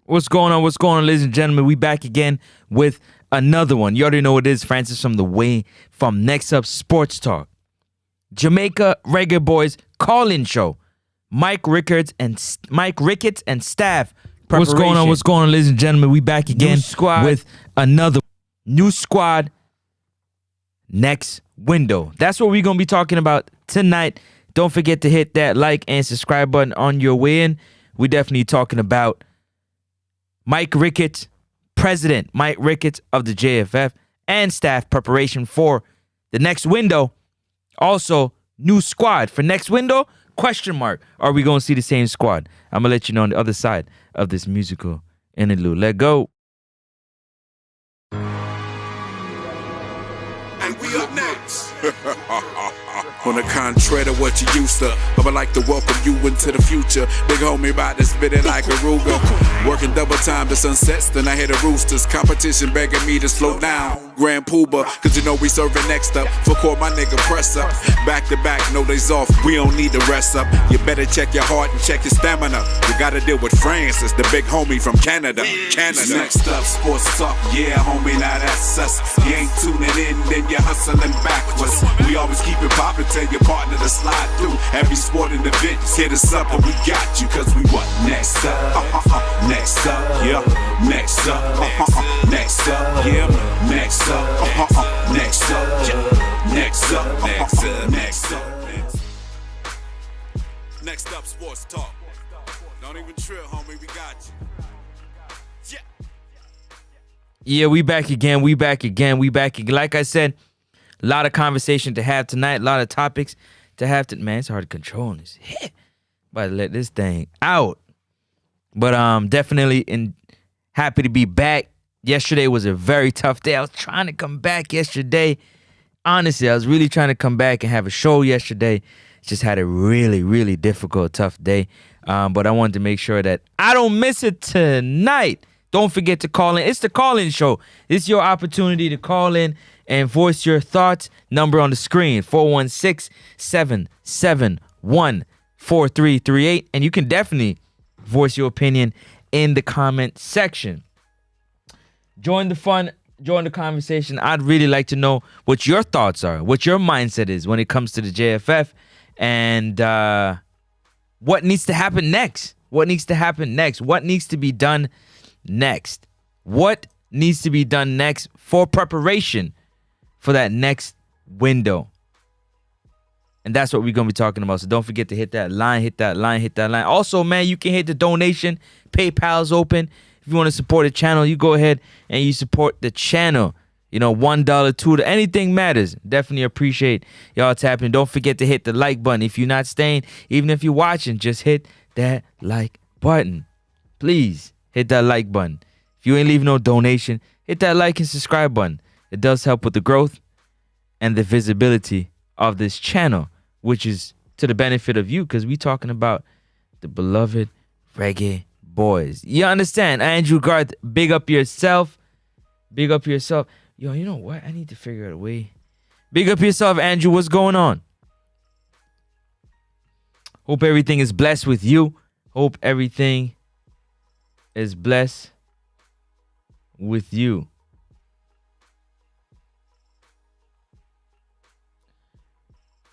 What's going on? What's going on, ladies and gentlemen? We back again with another one. You already know what it is. Francis from the way from Next Up Sports Talk. Jamaica Reggae Boyz call-in show. Mike Ricketts and staff. What's going on? What's going on, ladies and gentlemen? We back again with another new squad. Next window. That's what we're going to be talking about tonight. Don't forget to hit that like and subscribe button on your way in. We're definitely talking about Mike Ricketts, President Mike Ricketts of the JFF, and staff preparation for the next window. Also, new squad for next window? Question mark. Are we going to see the same squad? I'm going to let you know on the other side of this musical interlude. Let go. And we up next. On the contrary to what you used to, I would like to welcome you into the future. Big homie about to spit it like a Ruger. Working double time to sunsets, then I hear the roosters. Competition begging me to slow down. Grand Pooba, cause you know we serving next up. For court, my nigga press up. Back to back, no days off, we don't need to rest up. You better check your heart and check your stamina. You gotta deal with Francis, the big homie from Canada. Next up, sports talk, yeah homie, now that's us. You ain't tuning in, then you're hustling backwards. We always keep it poppin', tell your partner to slide through. Every sporting event, just hit us up and we got you. Cause we what? Next up, next up, yeah. Next up, next up, yeah. Next up, next up, yeah. Next up, next up, next up. Next up, sports talk. Don't even trill, homie, we got you. Yeah, we back again. Like I said, a lot of conversation to have tonight, a lot of topics to have to. Man, it's hard to control this. About to let this thing out. But definitely happy to be back. Yesterday was a very tough day. I was trying to come back yesterday. Honestly, I was really trying to come back and have a show yesterday. Just had a really, really difficult, tough day. But I wanted to make sure that I don't miss it tonight. Don't forget to call in. It's the call-in show. It's your opportunity to call in and voice your thoughts. Number on the screen, 416-771-4338. And you can definitely voice your opinion in the comment section. Join the fun, join the conversation. I'd really like to know what your thoughts are, what your mindset is when it comes to the JFF, and what needs to happen next. What needs to happen next? What needs to be done next? What needs to be done next for preparation for that next window? And that's what we're going to be talking about. So don't forget to hit that line. Also, man, you can hit the donation. PayPal's open. If you want to support the channel, you go ahead and you support the channel. You know, $1, $2, anything matters. Definitely appreciate y'all tapping. Don't forget to hit the like button. If you're not staying, even if you're watching, just hit that like button. Please hit that like button. If you ain't leaving no donation, hit that like and subscribe button. It does help with the growth and the visibility of this channel, which is to the benefit of you, because we talking about the beloved Reggae Boyz. You understand? Andrew Garth, big up yourself. Big up yourself. Yo, you know what? I need to figure out a way. Big up yourself, Andrew. What's going on? Hope everything is blessed with you. Hope everything is blessed with you.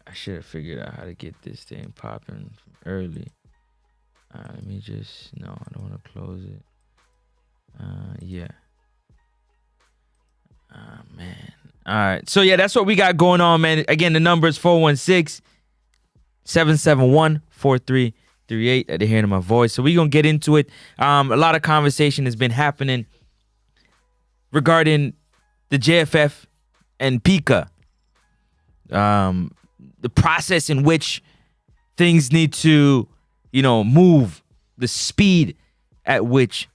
I should have figured out how to get this thing popping from early. Let me just, no, I don't want to close it. Yeah. Man. All right. So, yeah, that's what we got going on, man. Again, the number is 416-771-4338 at the hearing of my voice. So we're going to get into it. A lot of conversation has been happening regarding the JFF and PICA. The process in which things need to, move, the speed at which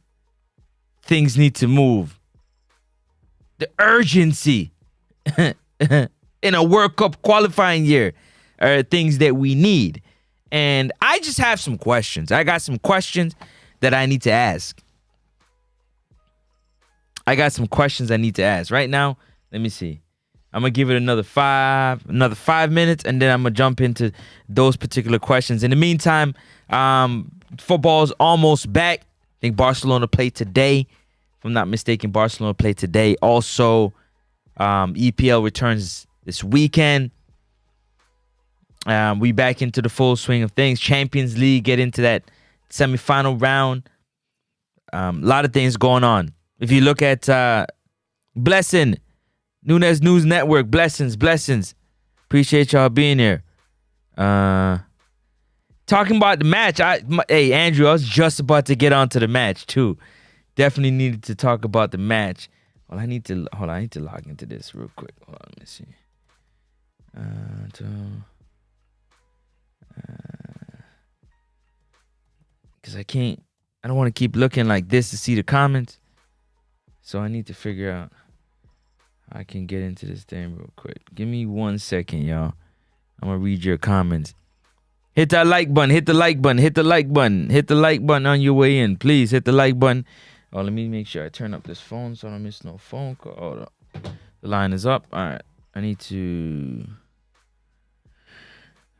things need to move, the urgency in a World Cup qualifying year are things that we need. And I just have some questions. I got some questions that I need to ask. Right now, let me see. I'm going to give it another 5 minutes, and then I'm going to jump into those particular questions. In the meantime, football's almost back. I think Barcelona play today. If I'm not mistaken, Barcelona play today. Also, EPL returns this weekend. We back into the full swing of things. Champions League, get into that semifinal round. A lot of things going on. If you look at Blessing, Nunes News Network, blessings. Appreciate y'all being here. Talking about the match. Hey, Andrew, I was just about to get onto the match too. Definitely needed to talk about the match. Well, I need to log into this real quick. Hold on, let me see. Because I don't want to keep looking like this to see the comments. So I need to figure out how I can get into this thing real quick. Give me 1 second, y'all. I'm going to read your comments. Hit that like button. Hit the like button. Hit the like button. Hit the like button on your way in. Please hit the like button. Oh, let me make sure I turn up this phone so I don't miss no phone call. Hold up. The line is up. All right. I need to...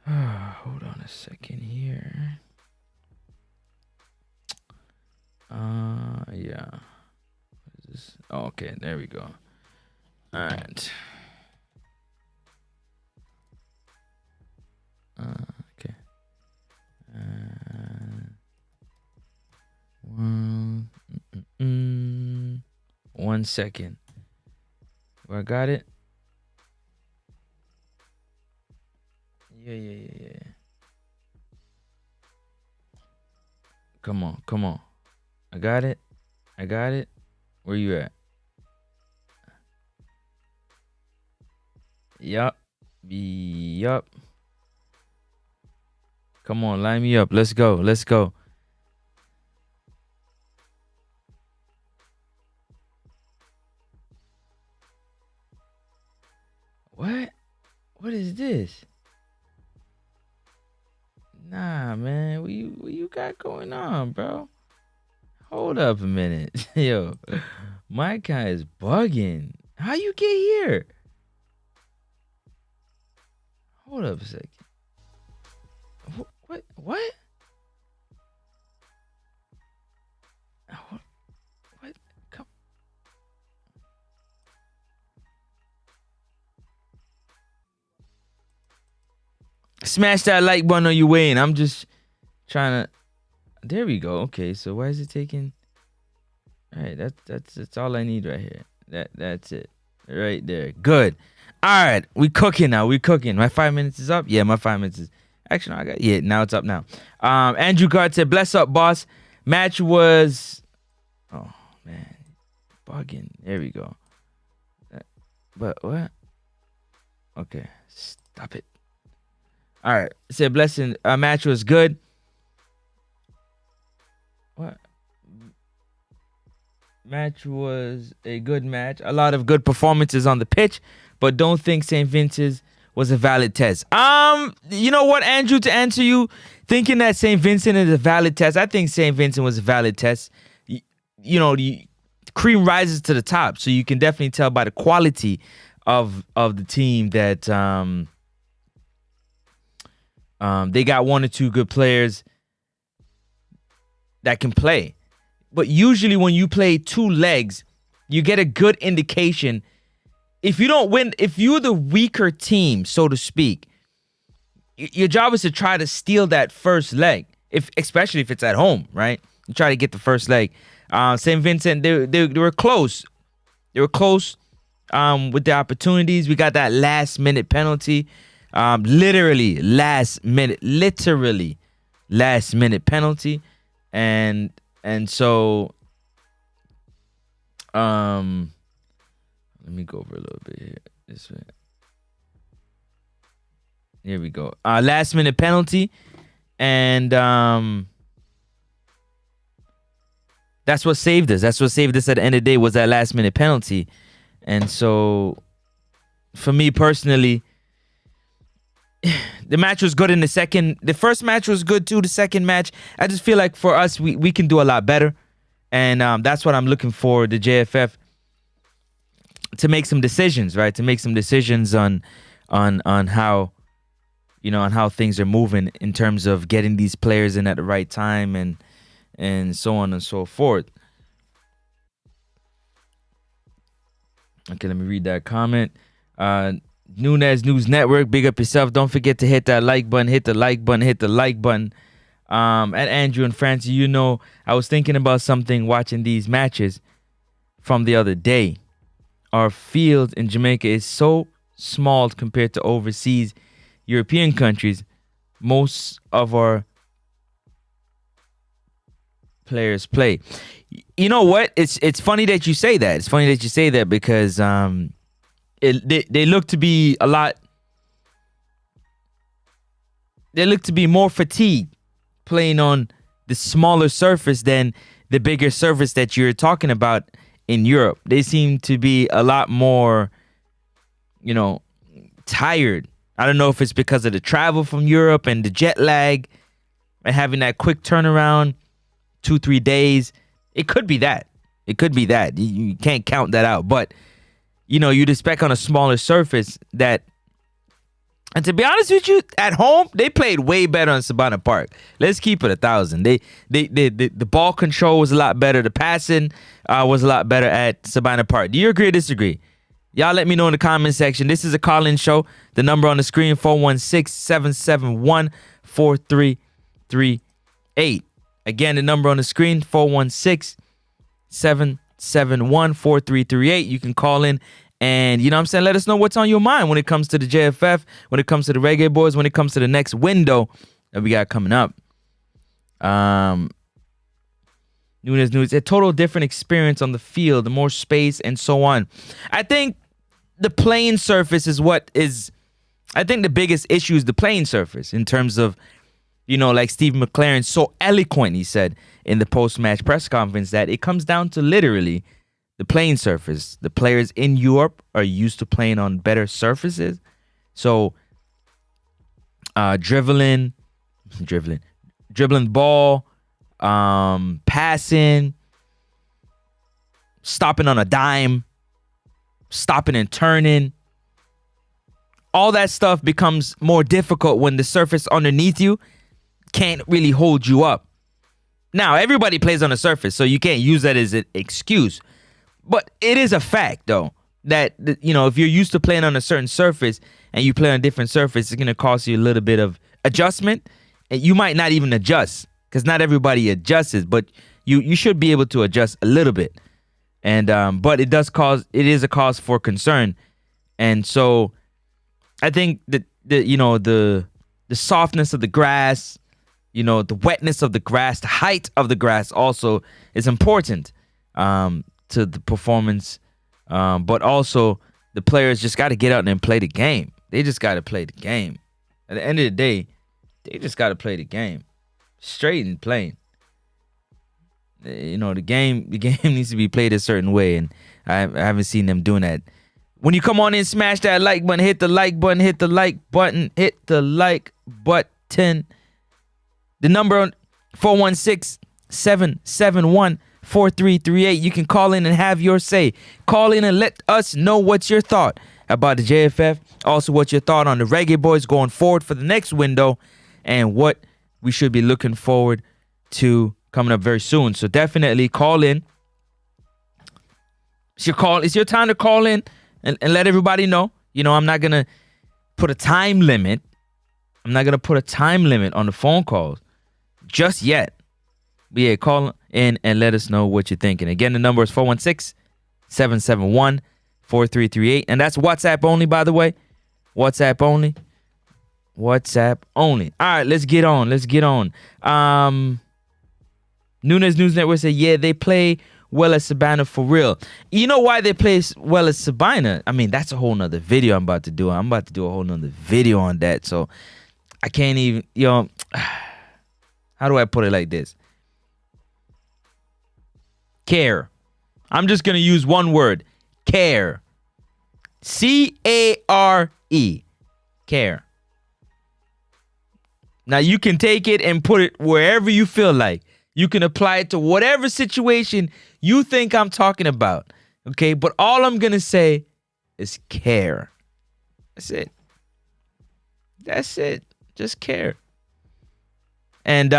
hold on a second here. Yeah. What is this? Oh, okay. There we go. All right. Okay. 1 second. Where I got it? Yeah. Come on. I got it. Where you at? Yup. Come on, line me up. Let's go. What? What is this? Nah, man. What you got going on, bro? Hold up a minute. Yo, my guy is bugging. How you get here? Hold up a second. What? What? Come. Smash that like button on your way in. I'm just trying to. There we go. Okay, so why is it taking? All right, that's all I need right here. That's it, right there. Good. All right, we cooking now. My 5 minutes is up. Yeah, my 5 minutes is. Actually, now it's up now. Andrew Gard said, "Bless up, boss. Match was." Oh man, bugging. There we go. But what? Okay, stop it. All right, said blessing. Match was good. What? Match was a good match. A lot of good performances on the pitch, but don't think St. Vincent's was a valid test. You know what, Andrew, to answer you, thinking that St. Vincent is a valid test, I think St. Vincent was a valid test. You know, the cream rises to the top, so you can definitely tell by the quality of the team that they got one or two good players that can play. But usually when you play two legs, you get a good indication. If you don't win, if you're the weaker team, so to speak, your job is to try to steal that first leg, especially if it's at home, right? You try to get the first leg. St. Vincent, they were close. They were close with the opportunities. We got that last minute penalty. Literally last minute penalty. And so let me go over a little bit here. This way. Here we go. Last minute penalty. And that's what saved us. That's what saved us at the end of the day, was that last minute penalty. And so for me personally, the match was good in the second. The first match was good too. The second match, I just feel like for us, we can do a lot better. And that's what I'm looking for, the JFF, to make some decisions, right? To make some decisions on how, on how things are moving in terms of getting these players in at the right time and and so on and so forth. Okay, let me read that comment. Nunez News Network, big up yourself. Don't forget to hit that like button, hit the like button, hit the like button. And Andrew and Francie, you know, I was thinking about something watching these matches from the other day. Our field in Jamaica is so small compared to overseas European countries. Most of our players play. You know what? It's funny that you say that. It's funny that you say that because they look to be a lot. They look to be more fatigued playing on the smaller surface than the bigger surface that you're talking about in Europe. They seem to be a lot more, you know, tired. I don't know if it's because of the travel from Europe and the jet lag and having that quick turnaround, 2-3 days. It could be that. It could be that. You can't count that out. But, you know, you'd expect on a smaller surface that. And to be honest with you, at home, they played way better on Sabana Park. Let's keep it 1,000. The ball control was a lot better. The passing was a lot better at Sabana Park. Do you agree or disagree? Y'all let me know in the comment section. This is a call-in show. The number on the screen, 416-771-4338. Again, the number on the screen, 416-771-4338. You can call in and, you know what I'm saying, let us know what's on your mind when it comes to the JFF, when it comes to the Reggae Boyz, when it comes to the next window that we got coming up. News, a total different experience on the field, the more space and so on. I think the playing surface is what is, I think the biggest issue is the playing surface in terms of, you know, like Steve McLaren so eloquently said in the post-match press conference that it comes down to literally the playing surface. The players in Europe are used to playing on better surfaces. So dribbling ball, passing, stopping on a dime, stopping and turning. All that stuff becomes more difficult when the surface underneath you can't really hold you up. Now, everybody plays on the surface, so you can't use that as an excuse. But it is a fact, though, that, you know, if you're used to playing on a certain surface and you play on a different surface, it's going to cost you a little bit of adjustment. And you might not even adjust because not everybody adjusts, but you should be able to adjust a little bit. And but it is a cause for concern. And so I think that the softness of the grass, you know, the wetness of the grass, the height of the grass also is important to the performance. But also the players just got to get out and play the game. They just got to play the game. At the end of the day, they just got to play the game straight and plain. You know, the game needs to be played a certain way, and I haven't seen them doing that. When you come on in, smash that like button, hit the like button, hit the like button, hit the like button. The number on 416-771-4338. You can call in and have your say. Call in and let us know what's your thought about the JFF. Also, what's your thought on the Reggae Boyz going forward for the next window, and what we should be looking forward to coming up very soon. So definitely call in. It's your time to call in and let everybody know. You know, I'm not going to put a time limit. I'm not going to put a time limit on the phone calls just yet. But yeah, call in and let us know what you're thinking. Again, the number is 416-771-4338. And that's WhatsApp only, by the way. WhatsApp only. WhatsApp only. All right, let's get on. Nunez News Network said, yeah, they play well at Sabana for real. You know why they play well at Sabana? I mean, that's a whole nother video I'm about to do. I'm about to do a whole nother video on that. So I can't even, how do I put it like this? Care. I'm just going to use one word. Care. C-A-R-E. Care. Now, you can take it and put it wherever you feel like. You can apply it to whatever situation you think I'm talking about. Okay? But all I'm going to say is care. That's it. That's it. Just care. And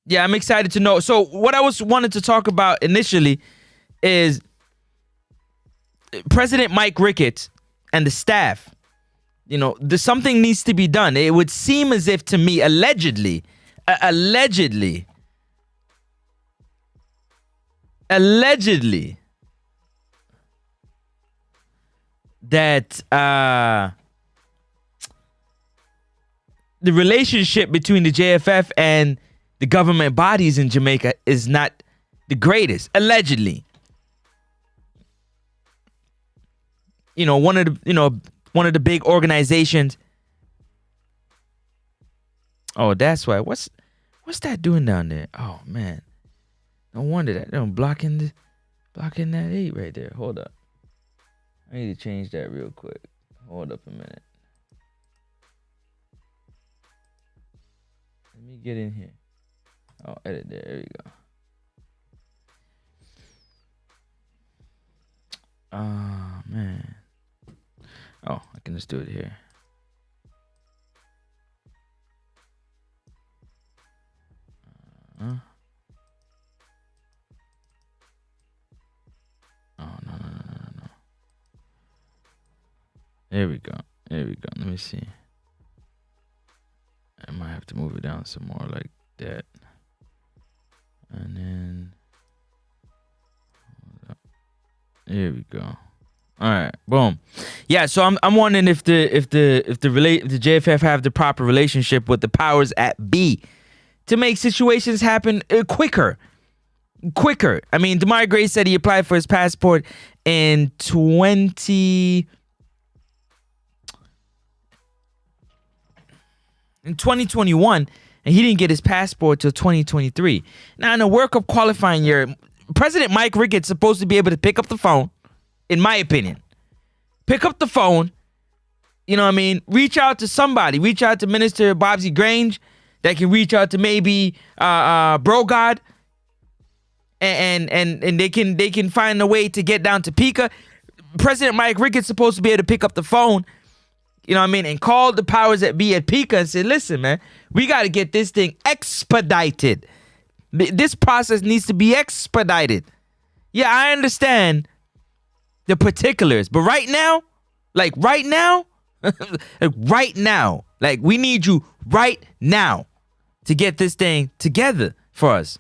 Yeah, I'm excited to know. So what I wanted to talk about initially is President Mike Ricketts and the staff. You know, something needs to be done. It would seem as if, to me, allegedly, that the relationship between the JFF and the government bodies in Jamaica is not the greatest. Allegedly. You know, one of the big organizations. Oh, that's why. What's that doing down there? Oh man. No wonder that they're blocking that 8 right there. Hold up. I need to change that real quick. Hold up a minute. Let me get in here. Oh, edit there. There we go. Oh man. Oh, I can just do it here. Oh, no. There we go. Let me see. I might have to move it down some more like that. And then there we go. All right, boom. Yeah, so I'm wondering if the JFF have the proper relationship with the powers at be to make situations happen quicker. I mean, Damari Gray said he applied for his passport in 2021, and he didn't get his passport till 2023. Now, in a World Cup qualifying year, President Mike Ricketts is supposed to be able to pick up the phone, in my opinion. Pick up the phone, you know what I mean? Reach out to somebody. Reach out to Minister Bobsy Grange. That can reach out to maybe Bro God. And they can find a way to get down to Pika. President Mike Ricketts is supposed to be able to pick up the phone, you know what I mean, and call the powers that be at Pika and say, listen, man, we got to get this thing expedited. This process needs to be expedited. Yeah, I understand the particulars, but right now, like we need you right now to get this thing together for us.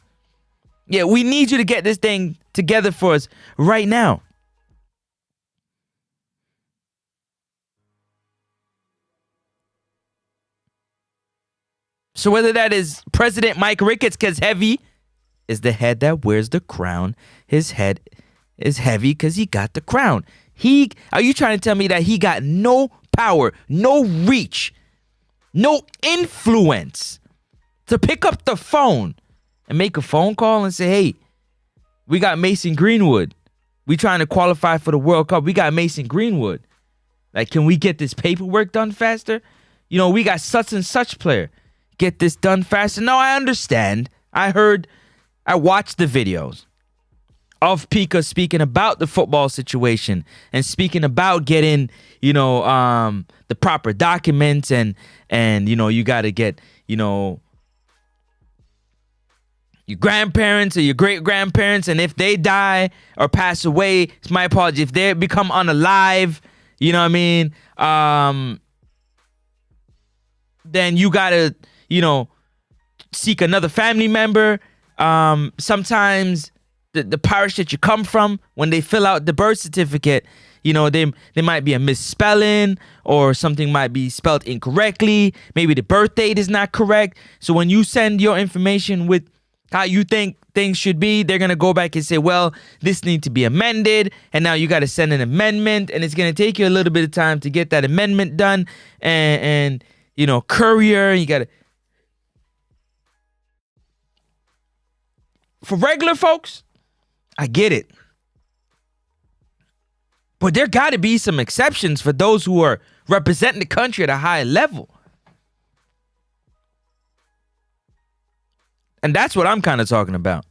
Yeah, we need you to get this thing together for us right now. So whether that is President Mike Ricketts, because heavy is the head that wears the crown. His head is heavy because he got the crown. Are you trying to tell me that he got no power, no reach, no influence to pick up the phone and make a phone call and say, hey, we got Mason Greenwood. We trying to qualify for the World Cup. We got Mason Greenwood. Like, can we get this paperwork done faster? You know, we got such and such player. Get this done faster. No, I understand. I watched the videos of Pika speaking about the football situation and speaking about getting, you know, the proper documents and you know, you got to get, you know, your grandparents or your great-grandparents, and if they die or pass away, it's my apology. If they become unalive, you know what I mean? Then you got to, you know, seek another family member. Sometimes the parish that you come from, when they fill out the birth certificate, you know, there might be a misspelling or something might be spelled incorrectly. Maybe the birth date is not correct. So when you send your information with how you think things should be, they're going to go back and say, well, this needs to be amended. And now you got to send an amendment, and it's going to take you a little bit of time to get that amendment done. And you know, courier, you got to. For regular folks, I get it. But there got to be some exceptions for those who are representing the country at a high level. And that's what I'm kind of talking about.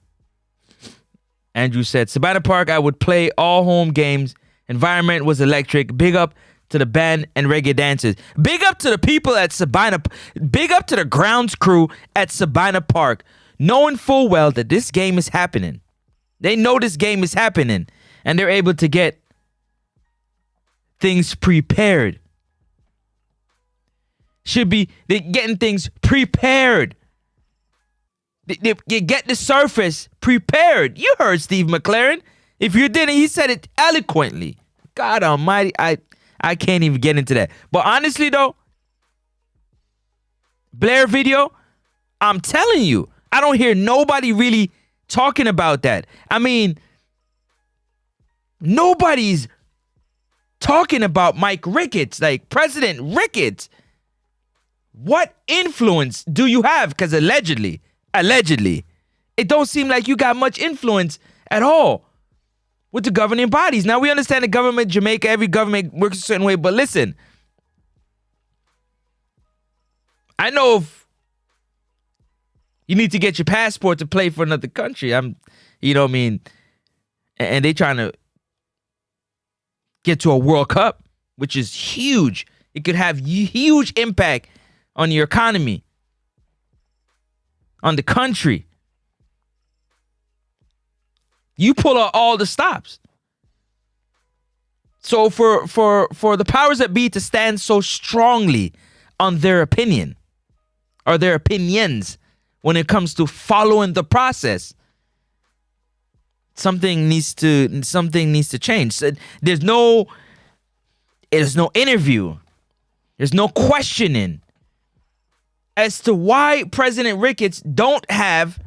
Andrew said, Sabina Park, I would play all home games. Environment was electric. Big up to the band and reggae dancers. Big up to the people at Sabina. Big up to the grounds crew at Sabina Park. knowing full well that this game is happening. They know this game is happening, and they're able to get things prepared. They're getting things prepared. They get the surface prepared. You heard Steve McLaren. If you didn't, he said it eloquently. God almighty, I can't even get into that. But honestly though, Blair video, I'm telling you, I don't hear nobody really talking about that. I mean, nobody's talking about Mike Ricketts, like President Ricketts. What influence do you have? Because allegedly, it don't seem like you got much influence at all with the governing bodies. Now, we understand the government, Jamaica, every government works a certain way, but listen, I know if you need to get your passport to play for another country, you know what I mean, and they trying to get to a World Cup, which is huge. It could have huge impact on your economy, on the country. You pull out all the stops. So for the powers that be to stand so strongly on their opinion or their opinions when it comes to following the process, something needs to change. So there's no interview. There's no questioning as to why President Ricketts don't have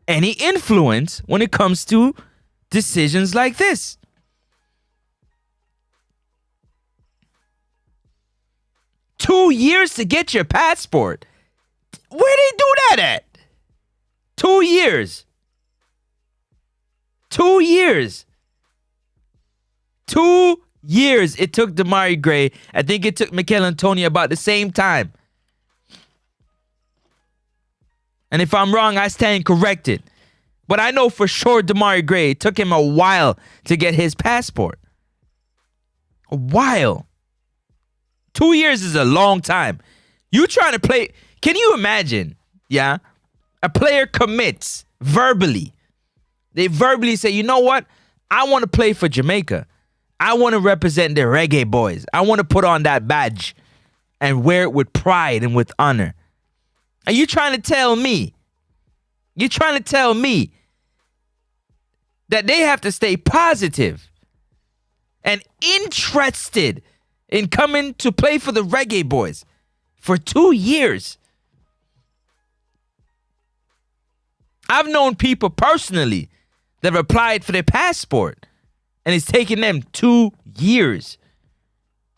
any influence when it comes to decisions like this. Two years to get your passport. Where they do that at? 2 years. 2 years. 2 years it took Damari Gray. I think it took Mikel Antonio about the same time. And if I'm wrong, I stand corrected. But I know for sure Damari Gray, it took him a while to get his passport. A while. 2 years is a long time. You trying to play. Can you imagine? Yeah. A player commits verbally. They verbally say, you know what? I want to play for Jamaica. I want to represent the Reggae Boyz. I want to put on that badge and wear it with pride and with honor. Are you trying to tell me? You're trying to tell me that they have to stay positive and interested in coming to play for the Reggae Boyz for 2 years? I've known people personally that have applied for their passport and it's taken them 2 years.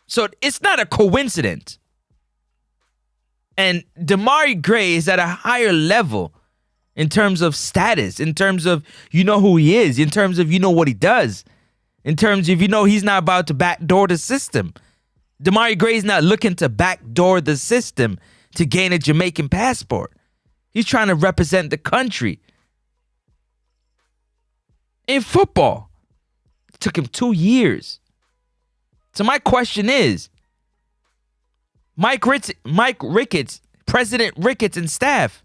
So it's not a coincidence. And Damari Gray is at a higher level in terms of status, in terms of you know who he is, in terms of you know what he does, in terms of you know he's not about to backdoor the system. Damari Gray's not looking to backdoor the system to gain a Jamaican passport. He's trying to represent the country. In football, it took him 2 years. So my question is, Mike Ricketts, President Ricketts and staff,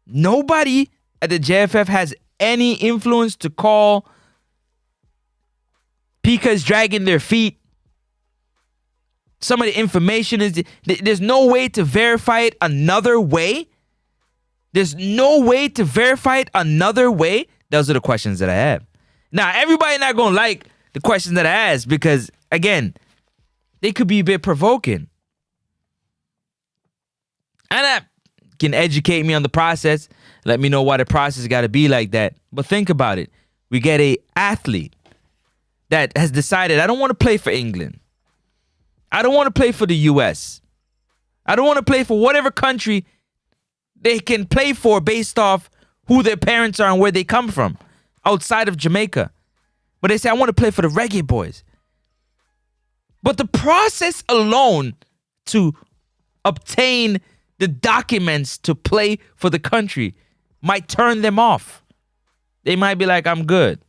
nobody at the JFF has any influence to call Pika's dragging their feet. Some of the information is, there's no way to verify it another way. There's no way to verify it another way. Those are the questions that I have. Now, everybody not going to like the questions that I ask because, again, they could be a bit provoking. And that can educate me on the process. Let me know why the process got to be like that. But think about it. We get a athlete that has decided, I don't want to play for England. I don't want to play for the US. I don't want to play for whatever country they can play for based off who their parents are and where they come from outside of Jamaica. But they say, I want to play for the Reggae Boyz. But the process alone to obtain the documents to play for the country might turn them off. They might be like, I'm good.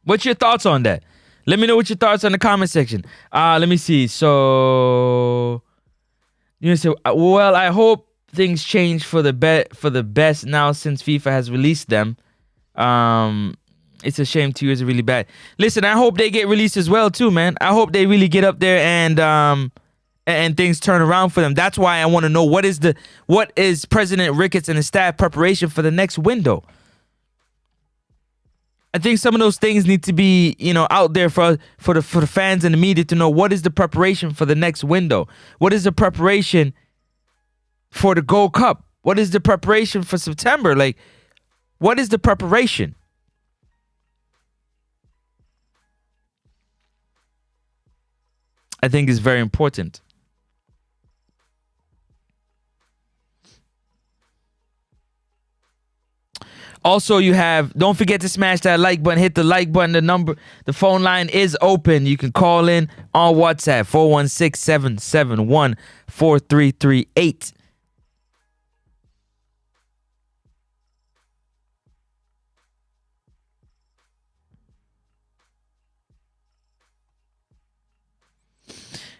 What's your thoughts on that? Let me know what your thoughts on the comment section. Let me see. So you say, well, I hope things change for the best now since FIFA has released them. It's a shame 2 years are really bad. Listen, I hope they get released as well too, man. I hope they really get up there and things turn around for them. That's why I want to know what is President Ricketts and his staff preparation for the next window. I think some of those things need to be, out there for the fans and the media to know what is the preparation for the next window. What is the preparation for the Gold Cup? What is the preparation for September? Like, what is the preparation? I think it's very important. Also, don't forget to smash that like button, hit the like button. The phone line is open. You can call in on WhatsApp, 416-771-4338.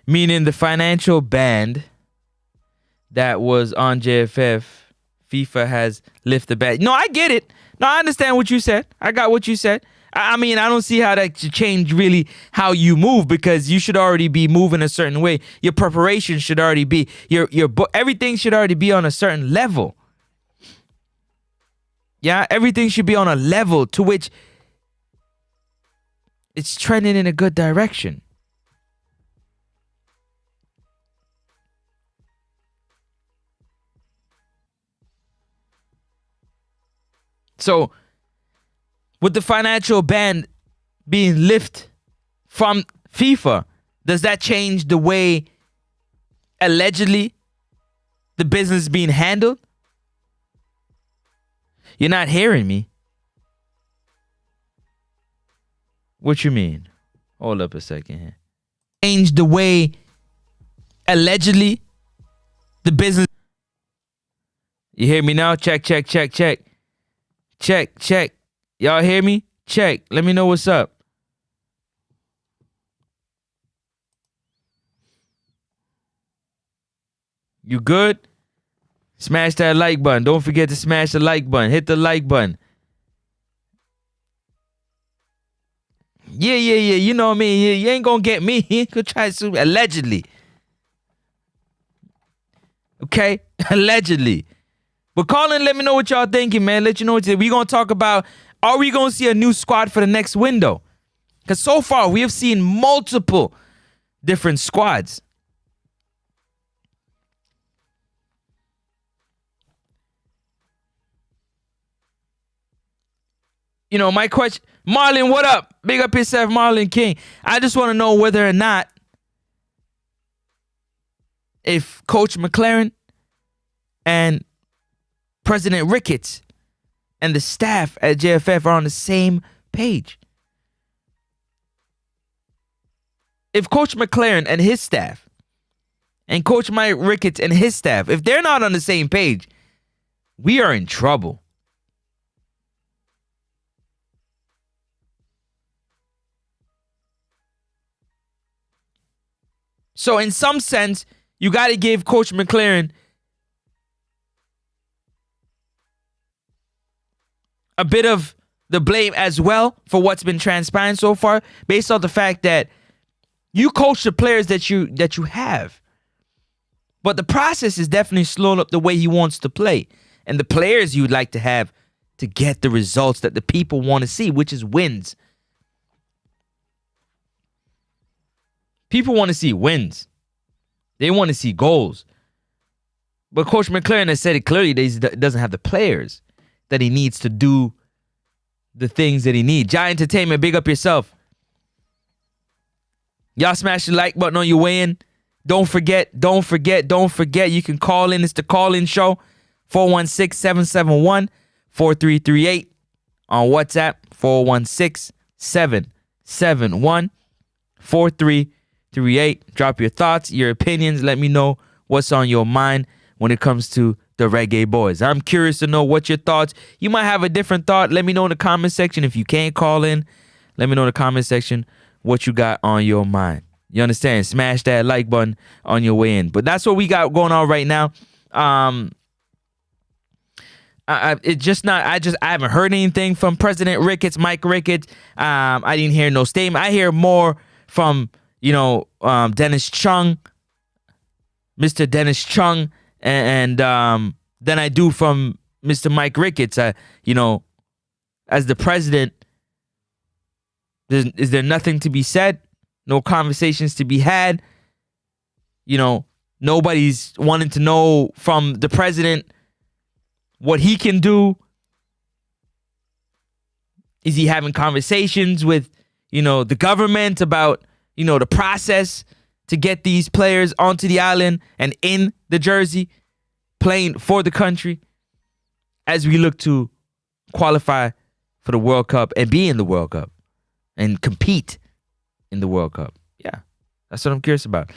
Meaning the financial ban that was on JFF, FIFA has lifted the ban. No, I get it. No, I understand what you said. I got what you said. I mean, I don't see how that should change really how you move, because you should already be moving a certain way. Your preparation should already be, everything should already be on a certain level. Yeah, everything should be on a level to which it's trending in a good direction. So, with the financial ban being lifted from FIFA, does that change the way, allegedly, the business is being handled? You're not hearing me. What you mean? Hold up a second here. Change the way, allegedly, the business... You hear me now? Check, check, check, check. Check, check. Y'all hear me? Check. Let me know what's up. You good? Smash that like button. Don't forget to smash the like button. Hit the like button. Yeah. You know what I mean? You ain't gonna get me. You ain't gonna try to allegedly. Okay? Allegedly. But call in, let me know what y'all thinking, man. Let you know what we gonna talk about. Are we gonna see a new squad for the next window? Because so far we have seen multiple different squads. My question, Marlon, what up? Big up yourself, Marlon King. I just want to know whether or not if Coach McLaren and President Ricketts and the staff at JFF are on the same page. If Coach McLaren and his staff and Coach Mike Ricketts and his staff, if they're not on the same page, we are in trouble. So in some sense, you got to give Coach McLaren a bit of the blame as well for what's been transpiring so far, based on the fact that you coach the players that you have. But the process is definitely slowing up the way he wants to play. And the players you'd like to have to get the results that the people want to see, which is wins. People want to see wins. They want to see goals. But Coach McLaren has said it clearly that he doesn't have the players that he needs to do the things that he needs. Giant Entertainment, big up yourself. Y'all smash the like button on your way in. Don't forget. You can call in. It's the call-in show. 416-771-4338. On WhatsApp, 416-771-4338. Drop your thoughts, your opinions. Let me know what's on your mind when it comes to the Reggae Boyz. I'm curious to know what your thoughts. You might have a different thought. Let me know in the comment section. If you can't call in, Let me know in the comment section what you got on your mind. You understand? Smash that like button on your way in. But that's what we got going on right now. I haven't heard anything from President Ricketts, Mike Ricketts. I didn't hear no statement. I hear more from, Dennis Chung, Mr. Dennis Chung, and than I do from Mr. Mike Ricketts. As the president, is there nothing to be said? No conversations to be had? Nobody's wanting to know from the president what he can do. Is he having conversations with, the government about, the process to get these players onto the island and in the jersey, playing for the country as we look to qualify for the World Cup and be in the World Cup and compete in the World Cup? Yeah, that's what I'm curious about.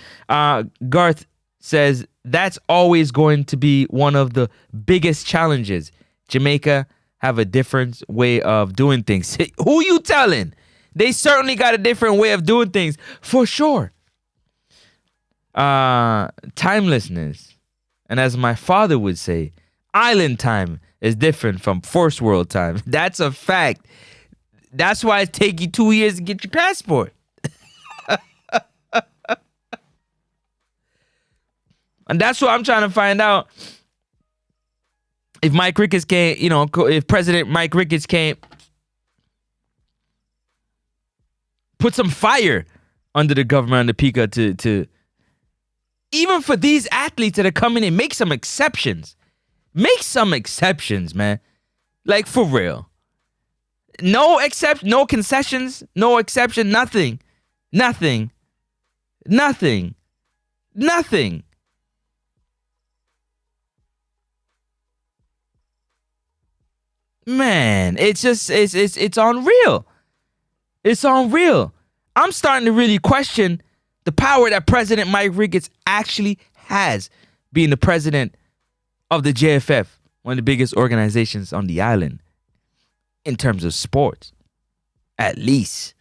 Garth says that's always going to be one of the biggest challenges. Jamaica have a different way of doing things. Who you telling? They certainly got a different way of doing things, for sure. Timelessness. And as my father would say, island time is different from first world time. That's a fact. That's why it take you 2 years to get your passport. And that's what I'm trying to find out. If Mike Ricketts can't, if President Mike Ricketts can't put some fire under the government, under PICA to even for these athletes that are coming in, make some exceptions. Make some exceptions, man. Like, for real. No concessions, no exception, nothing. Man, it's unreal. It's unreal. I'm starting to really question the power that President Mike Ricketts actually has, being the president of the JFF, one of the biggest organizations on the island in terms of sports. At least.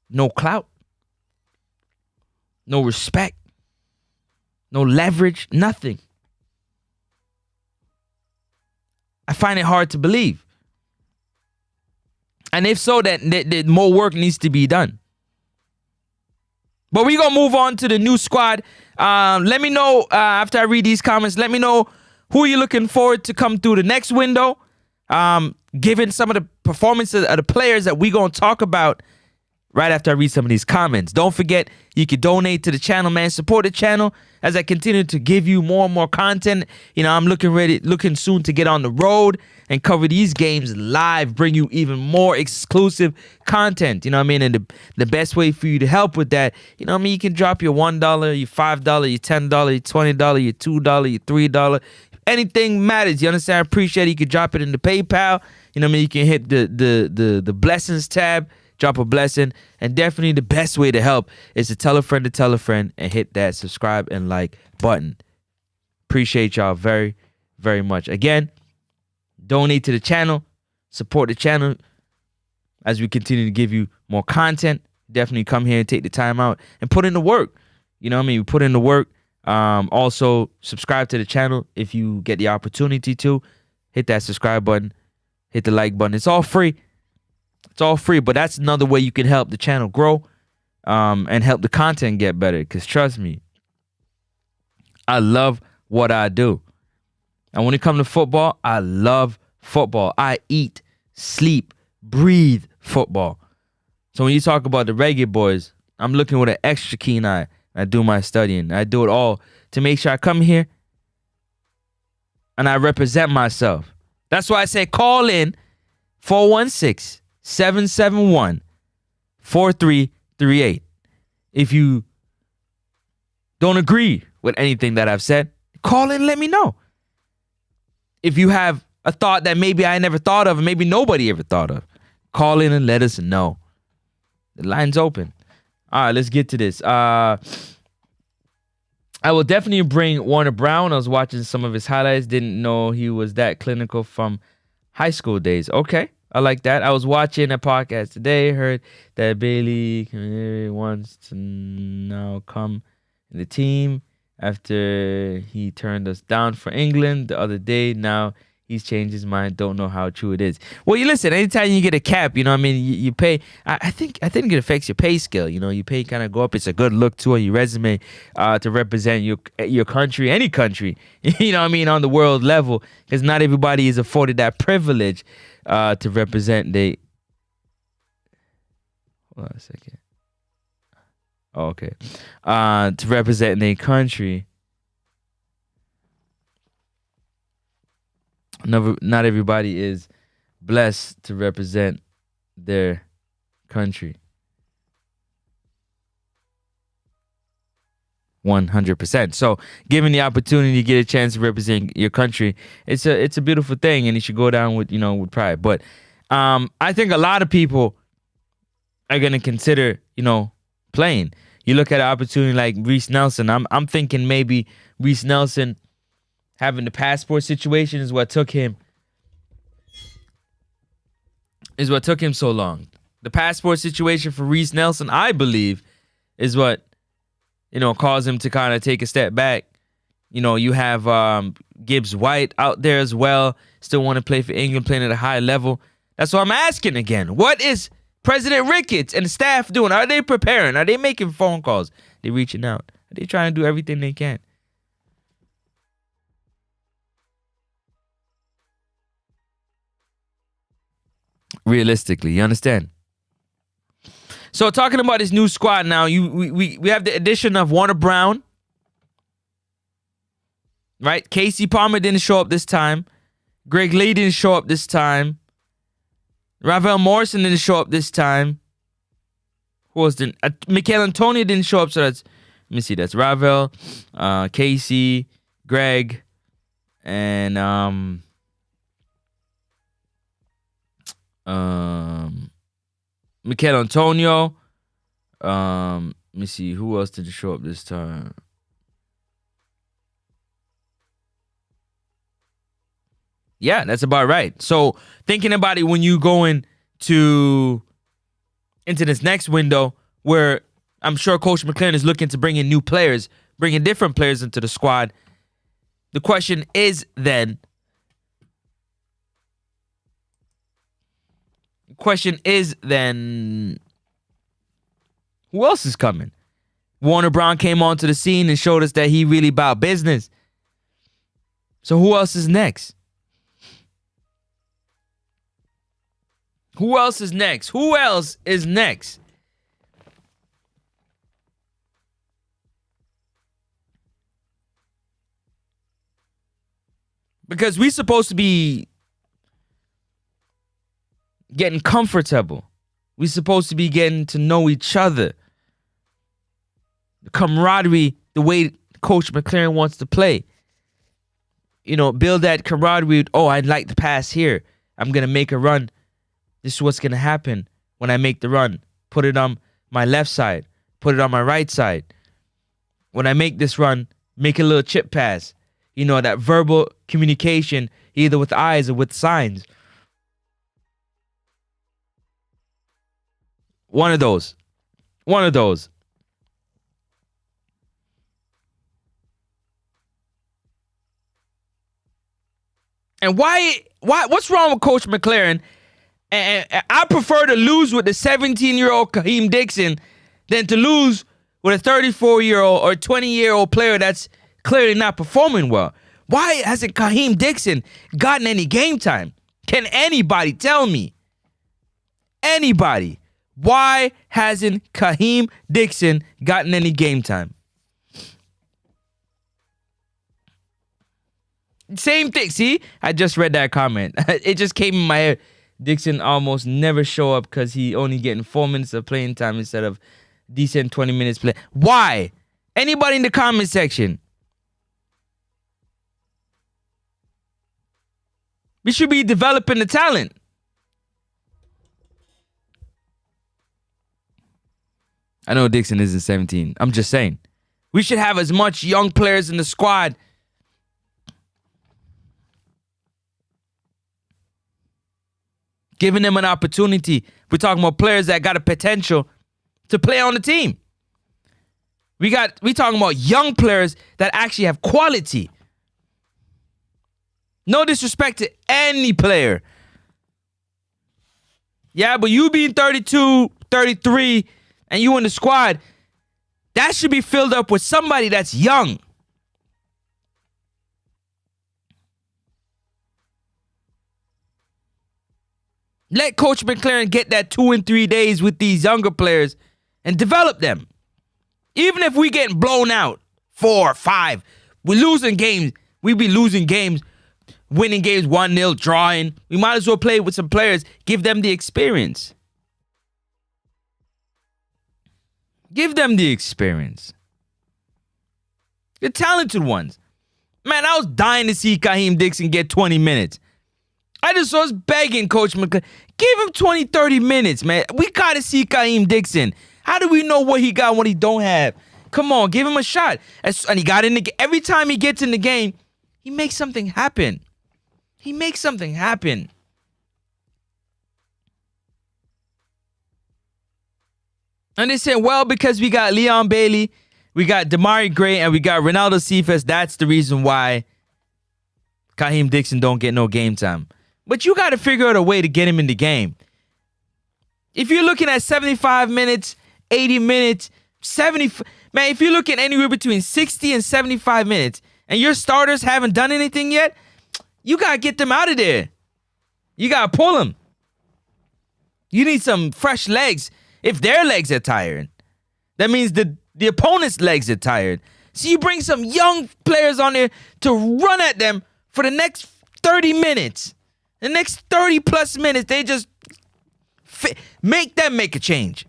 No clout. No respect. No leverage. Nothing. I find it hard to believe. And if so, that more work needs to be done. But we're going to move on to the new squad. Let me know, after I read these comments, let me know who you're looking forward to come through the next window. Given some of the performances of the players that we're going to talk about right after I read some of these comments. Don't forget, you can donate to the channel, man. Support the channel as I continue to give you more and more content. I'm looking soon to get on the road and cover these games live, bring you even more exclusive content. And the best way for you to help with that, you can drop your $1, your $5, your $10, your $20, your $2, your $3. Anything matters. You understand? I appreciate it. You can drop it in the PayPal. You can hit the blessings tab. Drop a blessing. And definitely the best way to help is to tell a friend and hit that subscribe and like button. Appreciate y'all very, very much. Again, donate to the channel. Support the channel as we continue to give you more content. Definitely come here and take the time out and put in the work. We put in the work. Also, subscribe to the channel if you get the opportunity to. Hit that subscribe button. Hit the like button. It's all free. It's all free, but that's another way you can help the channel grow and help the content get better. Because trust me, I love what I do. And when it comes to football, I love football. I eat, sleep, breathe football. So when you talk about the Reggae Boyz, I'm looking with an extra keen eye. I do my studying. I do it all to make sure I come here and I represent myself. That's why I say call in 416-771-4338. If you don't agree with anything that I've said, call in and let me know. If you have a thought that maybe I never thought of and maybe nobody ever thought of, call in and let us know. The line's open. All right, let's get to this. I will definitely bring Warner Brown. I was watching some of his highlights. Didn't know he was that clinical from high school days. Okay. I like that. I was watching a podcast today, heard that Bailey wants to now come in the team after he turned us down for England the other day. Now he's changed his mind. Don't know how true it is. Well, you listen, anytime you get a cap, you know what I mean, you pay. I think it affects your pay scale. You know, your pay kind of go up. It's a good look too on your resume to represent your country, any country, you know what I mean, on the world level, because not everybody is afforded that privilege to represent hold on a second. Oh, okay. To represent their country. Not everybody is blessed to represent their country. 100%. So, given the opportunity to get a chance to represent your country, it's a beautiful thing, and you should go down with with pride. But I think a lot of people are gonna consider playing. You look at an opportunity like Reese Nelson. I'm thinking maybe Reese Nelson having the passport situation is what took him so long. The passport situation for Reese Nelson, I believe, is what caused him to kind of take a step back. You have Gibbs White out there as well, still want to play for England, playing at a high level. That's why I'm asking again. What is President Ricketts and the staff doing? Are they preparing? Are they making phone calls? Are they reaching out? Are they trying to do everything they can? Realistically, you understand? So talking about this new squad now, we have the addition of Warner Brown, right? Casey Palmer didn't show up this time. Greg Lee didn't show up this time. Ravel Morrison didn't show up this time. Who else didn't? Michael Antonio didn't show up, so that's, let me see, that's Ravel, Casey, Greg, and Michael Antonio. Let me see, who else didn't show up this time? Yeah, that's about right. So thinking about it, when you go into this next window, where I'm sure Coach McLaren is looking to bring in new players, bringing different players into the squad, the question is then, who else is coming? Warner Brown came onto the scene and showed us that he really about business. So who else is next? Who else is next? Who else is next? Because we're supposed to be getting comfortable. We're supposed to be getting to know each other. The camaraderie, the way Coach McLaren wants to play. Build that camaraderie. Oh, I'd like to pass here. I'm going to make a run. This is what's going to happen when I make the run. Put it on my left side. Put it on my right side. When I make this run, make a little chip pass. That verbal communication, either with eyes or with signs. One of those. And what's wrong with Coach McLaren? And I prefer to lose with the 17-year-old Kaheem Dixon than to lose with a 34-year-old or 20-year-old player that's clearly not performing well. Why hasn't Kaheem Dixon gotten any game time? Can anybody tell me? Anybody? Why hasn't Kaheem Dixon gotten any game time? Same thing. See, I just read that comment. It just came in my head. Dixon almost never show up because he only getting 4 minutes of playing time instead of decent 20 minutes play. Why? Anybody in the comment section? We should be developing the talent. I know Dixon isn't 17. I'm just saying. We should have as much young players in the squad Giving them an opportunity. We're talking about players that got a potential to play on the team. We talking about young players that actually have quality. No disrespect to any player. Yeah, but you being 32, 33, and you in the squad, that should be filled up with somebody that's young. Let Coach McLaren get that 2 and 3 days with these younger players and develop them. Even if we getting blown out 4 or 5, we're losing games. We be losing games, winning games 1-0, drawing. We might as well play with some players, give them the experience. Give them the experience. The talented ones. Man, I was dying to see Kaheem Dixon get 20 minutes. I just was begging Coach McLaren, give him 20, 30 minutes, man. We got to see Kaheem Dixon. How do we know what he got and what he don't have? Come on, give him a shot. And he got in the every time he gets in the game, he makes something happen. He makes something happen. And they said, well, because we got Leon Bailey, we got Damari Gray, and we got Ronaldo Cephas, that's the reason why Kaheem Dixon don't get no game time. But you got to figure out a way to get him in the game. If you're looking at 75 minutes, 80 minutes, 70, man, if you're looking anywhere between 60 and 75 minutes, and your starters haven't done anything yet, you got to get them out of there. You got to pull them. You need some fresh legs. If their legs are tired, that means the opponent's legs are tired. So you bring some young players on there to run at them for the next 30 minutes. The next 30 plus minutes, they just make them make a change.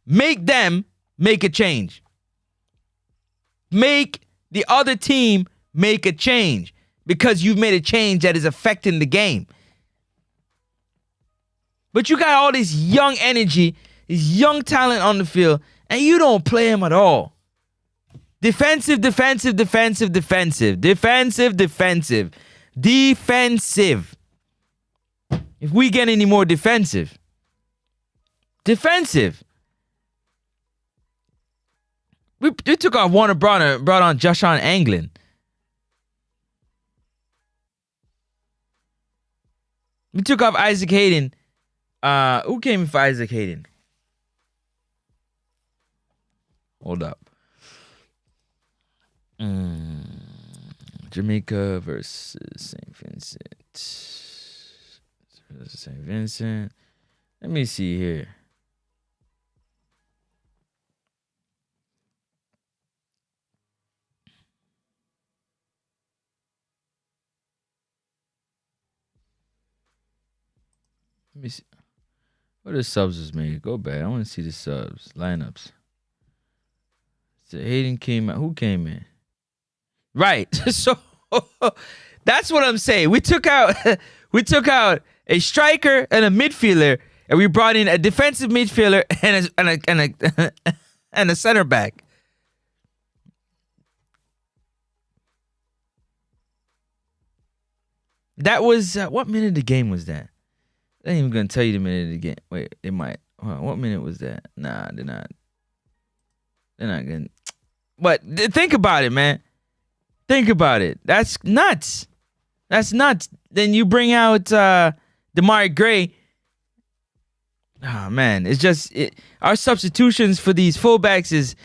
Make them make a change. Make the other team make a change because you've made a change that is affecting the game. But you got all this young energy, this young talent on the field, and you don't play them at all. Defensive, defensive, defensive, defensive, defensive, defensive, defensive. If we get any more defensive. Defensive. We took off Warner Brought on Joshawn Anglin. We took off Isaac Hayden. Who came in for Isaac Hayden? Hold up. Jamaica versus St. Vincent. Let me see here. Let me see. What are subs was made? Go back. I want to see the subs. Lineups. So Hayden came out. Who came in? Right. So that's what I'm saying. We took out a striker and a midfielder, and we brought in a defensive midfielder and a center back. That was what minute of the game was that? They ain't even gonna tell you the minute of the game. Wait, they might. Hold on, what minute was that? Nah, they're not. They're not gonna. But think about it, man. Think about it. That's nuts. That's nuts. Then you bring out Damari Gray. Oh man, it's just our substitutions for these fullbacks is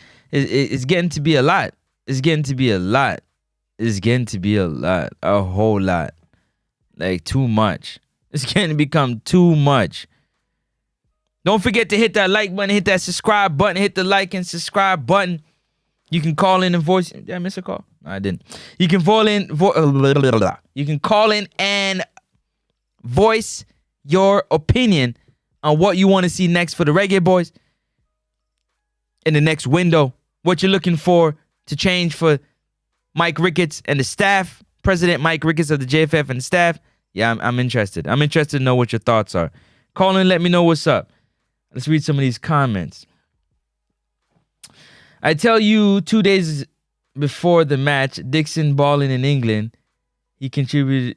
getting to be a lot. It's getting to be a lot. It's getting to be a lot. A whole lot. Like too much. It's getting to become too much. Don't forget to hit that like button, hit that subscribe button, hit the like and subscribe button. You can call in and voice. Did I miss a call? No, I didn't. You can call in. You can call in and voice your opinion on what you want to see next for the Reggae Boyz in the next window. What you're looking for to change for Mike Ricketts and the staff. President Mike Ricketts of the JFF and the staff. Yeah, I'm interested. I'm interested to know what your thoughts are. Call in, let me know what's up. Let's read some of these comments. I tell you 2 days before the match, Dixon balling in England, he contributed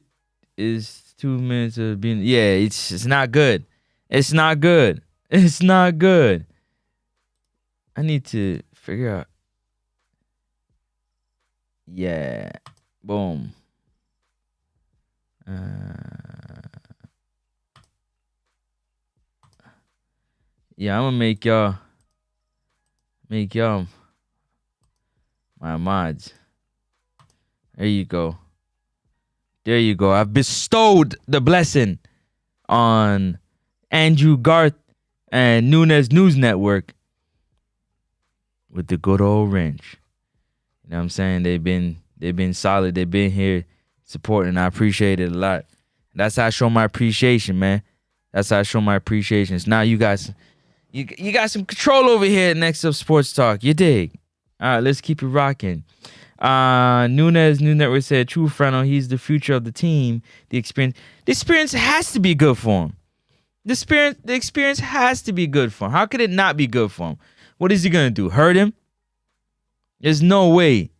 his 2 minutes of being. Yeah, it's not good. It's not good. It's not good. I need to figure out. Yeah. Boom. Yeah, I'm gonna make y'all my mods. There you go. There you go. I've bestowed the blessing on Andrew Garth and Nunes News Network with the good old wrench. You know what I'm saying? They've been solid. They've been here supporting. I appreciate it a lot. That's how I show my appreciation, man. That's how I show my appreciation. So now you guys, you got some control over here at Next Up Sports Talk. You dig? All right, let's keep it rocking. Nunes News Network said, true friend, he's the future of the team. The experience has to be good for him. The experience has to be good for him. How could it not be good for him? What is he gonna do? Hurt him? There's no way.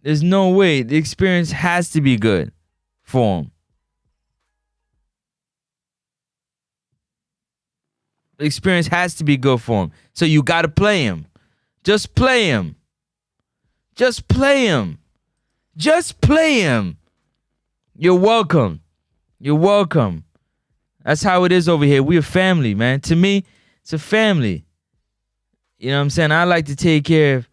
There's no way. The experience has to be good for him. The experience has to be good for him. So you gotta play him. Just play him. Just play him. Just play him. You're welcome. You're welcome. That's how it is over here. We're a family, man. To me, it's a family. You know what I'm saying? I like to take care of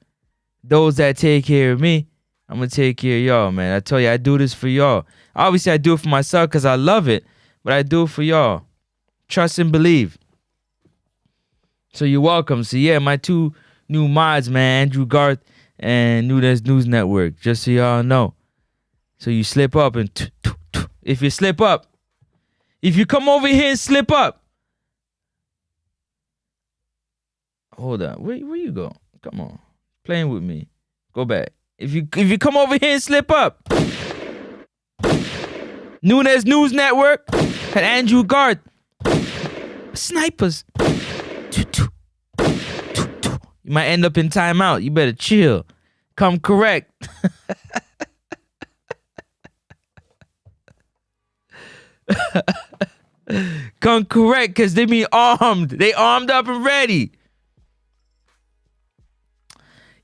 those that take care of me. I'm going to take care of y'all, man. I tell you, I do this for y'all. Obviously, I do it for myself because I love it, but I do it for y'all. Trust and believe. So you're welcome. So yeah, my two new mods, man, Andrew Garth and Nunes News Network, just so y'all know. So you slip up and if you slip up, if you come over here and slip up, hold on, where you go? Come on, playing with me. Go back. If you come over here and slip up, Nunes News Network and Andrew Garth, snipers. You might end up in timeout. You better chill. Come correct. Come correct, because they be armed. They armed up and ready.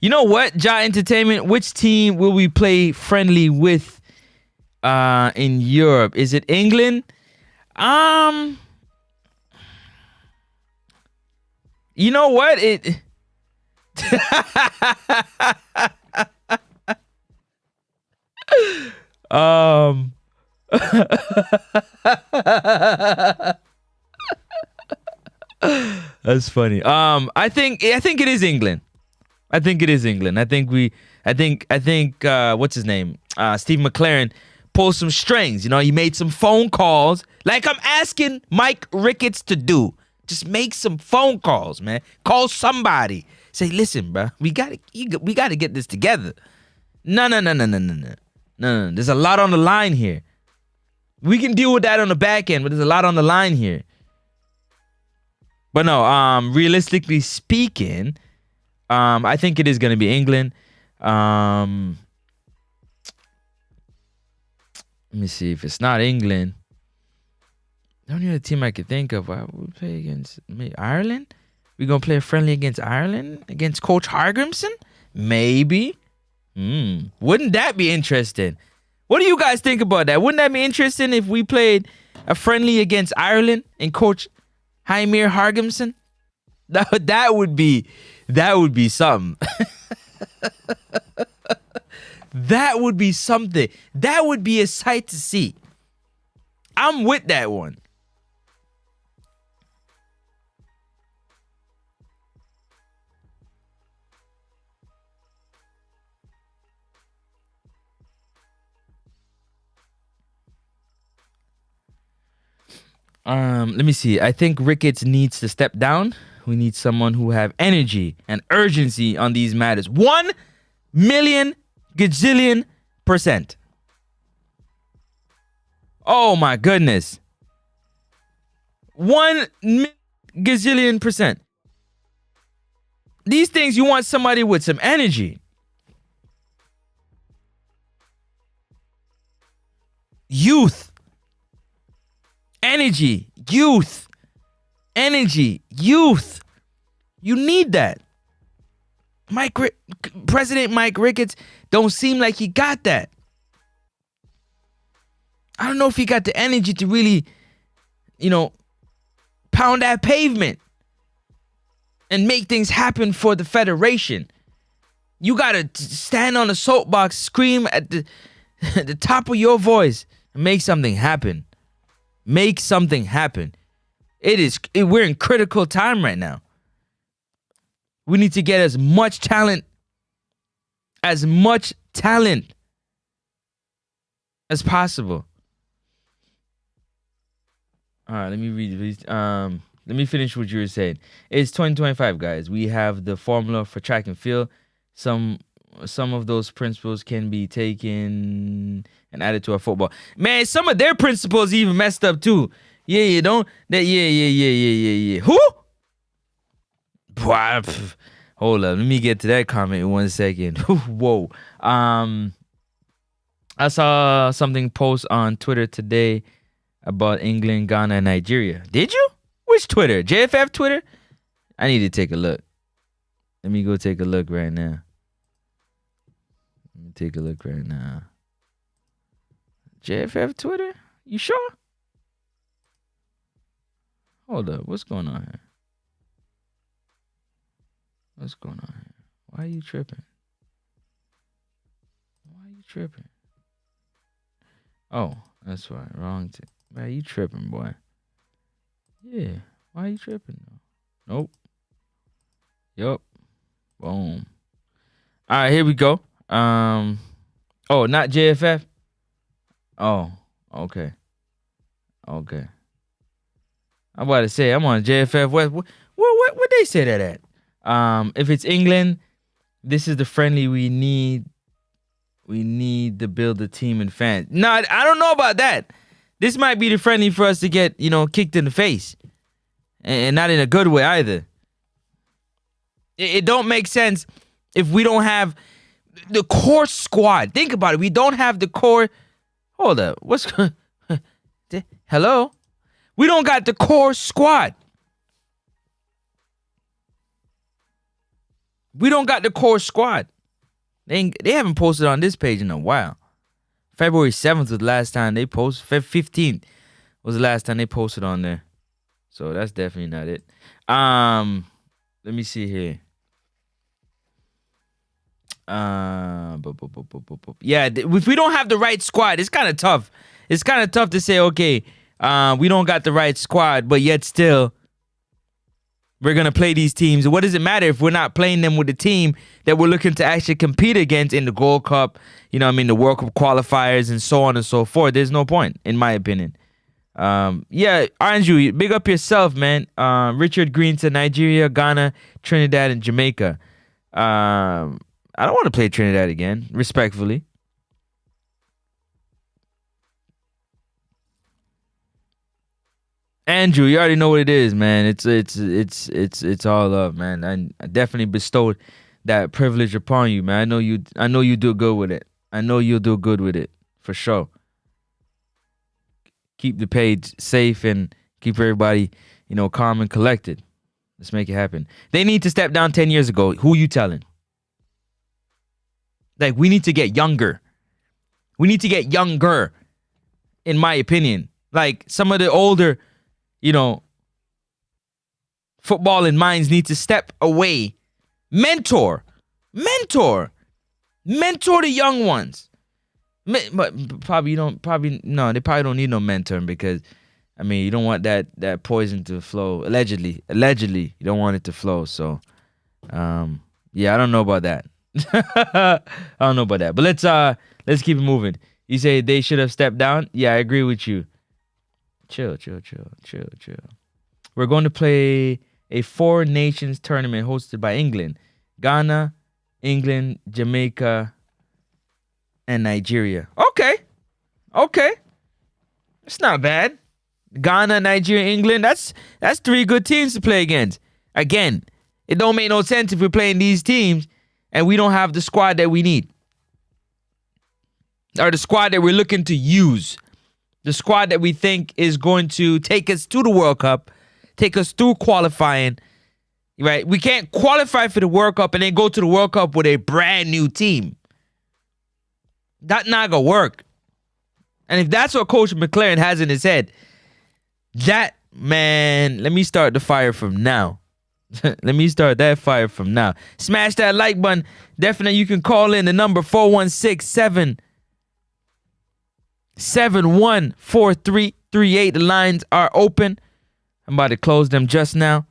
You know what, Ja Entertainment? Which team will we play friendly with in Europe? Is it England? You know what? That's funny. I think it is England. I think it is England. I think what's his name? Steve McLaren pulled some strings. You know, he made some phone calls like I'm asking Mike Ricketts to do. Just make some phone calls, man. Call somebody. Say, listen, bro, we gotta get this together. No. There's a lot on the line here. We can deal with that on the back end, but there's a lot on the line here. But no, realistically speaking, I think it is gonna be England. Let me see if it's not England. The only other team I could think of, we play against Ireland. We gonna play a friendly against Ireland against Coach Hargrimson? Maybe. Wouldn't that be interesting? What do you guys think about that? Wouldn't that be interesting if we played a friendly against Ireland and Coach Jaimir Hargrimson? That would be something. That would be something. That would be a sight to see. I'm with that one. Let me see. I think Ricketts needs to step down. We need someone who have energy and urgency on these matters. 1,000,000 gazillion %. Oh my goodness. 1,000,000 gazillion %. These things, you want somebody with some energy. Youth. Energy, youth. Energy, youth. You need that. President Mike Ricketts don't seem like he got that. I don't know if he got the energy to really, pound that pavement and make things happen for the Federation. You got to stand on a soapbox, scream at the top of your voice and make something happen. Make something happen. We're in critical time right now. We need to get as much talent as possible. All right, let me read these. Let me finish what you were saying. It's 2025, guys. We have the formula for track and field. Some of those principles can be taken and added to our football. Man, some of their principles even messed up too. Yeah. Who? Hold up. Let me get to that comment in 1 second. Whoa. I saw something post on Twitter today about England, Ghana, and Nigeria. Did you? Which Twitter? JFF Twitter? I need to take a look. Let me go take a look right now. JFF Twitter? You sure? Hold up. What's going on here? Why are you tripping? Oh, that's why. Wrong. Man, you tripping, boy. Yeah. Why are you tripping? Nope. Yup. Boom. All right, here we go. Oh, not JFF? Oh, okay. I'm about to say, I'm on JFF. What they say that at? If it's England, this is the friendly we need. We need to build a team and fans. No, I don't know about that. This might be the friendly for us to get, kicked in the face. And not in a good way either. It don't make sense if we don't have the core squad. Think about it. We don't have the core. Hold up. Hello? We don't got the core squad. We don't got the core squad. They haven't posted on this page in a while. February 7th was the last time they posted. 15th was the last time they posted on there. So that's definitely not it. Let me see here. Yeah, if we don't have the right squad, it's kind of tough. It's kind of tough to say, okay, we don't got the right squad, but yet still we're going to play these teams. What does it matter if we're not playing them with the team that we're looking to actually compete against in the Gold Cup, the World Cup qualifiers and so on and so forth? There's no point, in my opinion. Yeah, Andrew, big up yourself, man. Richard Green to Nigeria, Ghana, Trinidad, and Jamaica. I don't want to play Trinidad again, respectfully. Andrew, you already know what it is, man. It's all up, man. I definitely bestowed that privilege upon you, man. I know you do good with it. I know you'll do good with it, for sure. Keep the page safe and keep everybody, calm and collected. Let's make it happen. They need to step down 10 years ago. Who you telling? Like, we need to get younger. We need to get younger, in my opinion. Like, some of the older, footballing minds need to step away. Mentor the young ones. But they probably don't need no mentoring because, you don't want that poison to flow. Allegedly, you don't want it to flow. So, yeah, I don't know about that. But let's keep it moving. You say they should have stepped down? Yeah, I agree with you. Chill. We're going to play a 4 nations tournament hosted by England, Ghana, England, Jamaica, and Nigeria. Okay. It's not bad. Ghana, Nigeria, England, that's 3 good teams to play against. Again, it don't make no sense if we're playing these teams and we don't have the squad that we need. Or the squad that we're looking to use. the squad that we think is going to take us to the World Cup, take us through qualifying, right? We can't qualify for the World Cup and then go to the World Cup with a brand new team. That's not going to work. And if that's what Coach McLaren has in his head, that, man, let me start the fire from now. Let me start that fire from now. Smash that like button. Definitely, you can call in the number 416-771-4338. The lines are open. I'm about to close them just now.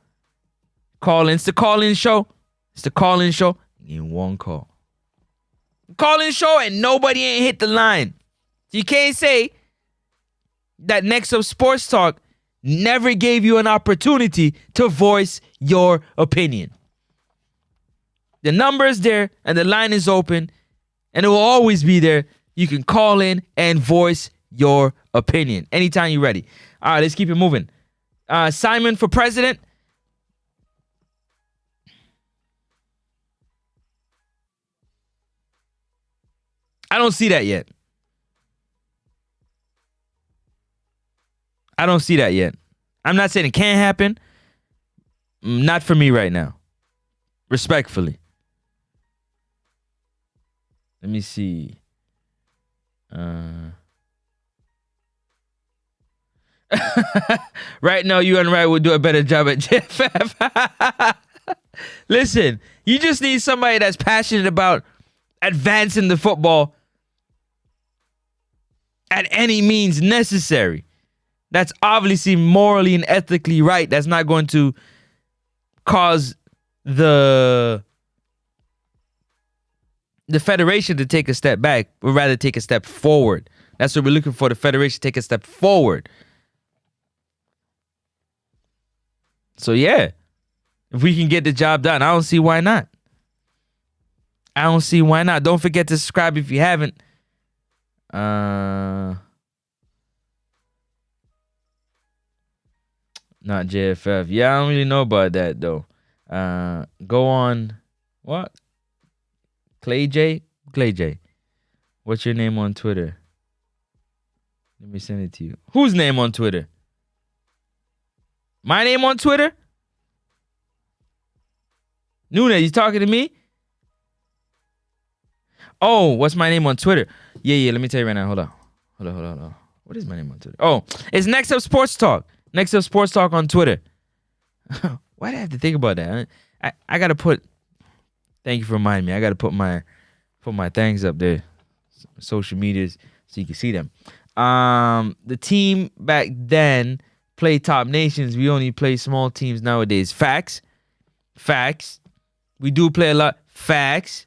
Call in. It's the call-in show. It's the call-in show. In one call. Call-in show and nobody ain't hit the line. You can't say that Next Up Sports Talk never gave you an opportunity to voice your opinion. The number is there and the line is open and it will always be there. You can call in and voice your opinion anytime you're ready. All right, let's keep it moving. Simon for president. I don't see that yet. I don't see that yet. I'm not saying it can't happen. Not for me right now. Respectfully. Let me see. Right now, you and Wright will do a better job at JFF. Listen, you just need somebody that's passionate about advancing the football at any means necessary. That's obviously morally and ethically right. That's not going to cause the federation to take a step back, but rather take a step forward. That's what we're looking for, the federation to take a step forward. So yeah, if we can get the job done, I don't see why not. I don't see why not. Don't forget to subscribe if you haven't. Not JFF. Yeah, I don't really know about that though. Go on. What? Clay J? Clay J. What's your name on Twitter? Let me send it to you. Whose name on Twitter? My name on Twitter? Nuna, you talking to me? Oh, what's my name on Twitter? Yeah, let me tell you right now. Hold on. What is my name on Twitter? Oh, it's Next Up Sports Talk. Next Up Sports Talk on Twitter. Why do I have to think about that? I gotta put. Thank you for reminding me. I gotta put my things up there, social medias, so you can see them. The team back then played top nations. We only play small teams nowadays. Facts. We do play a lot. Facts.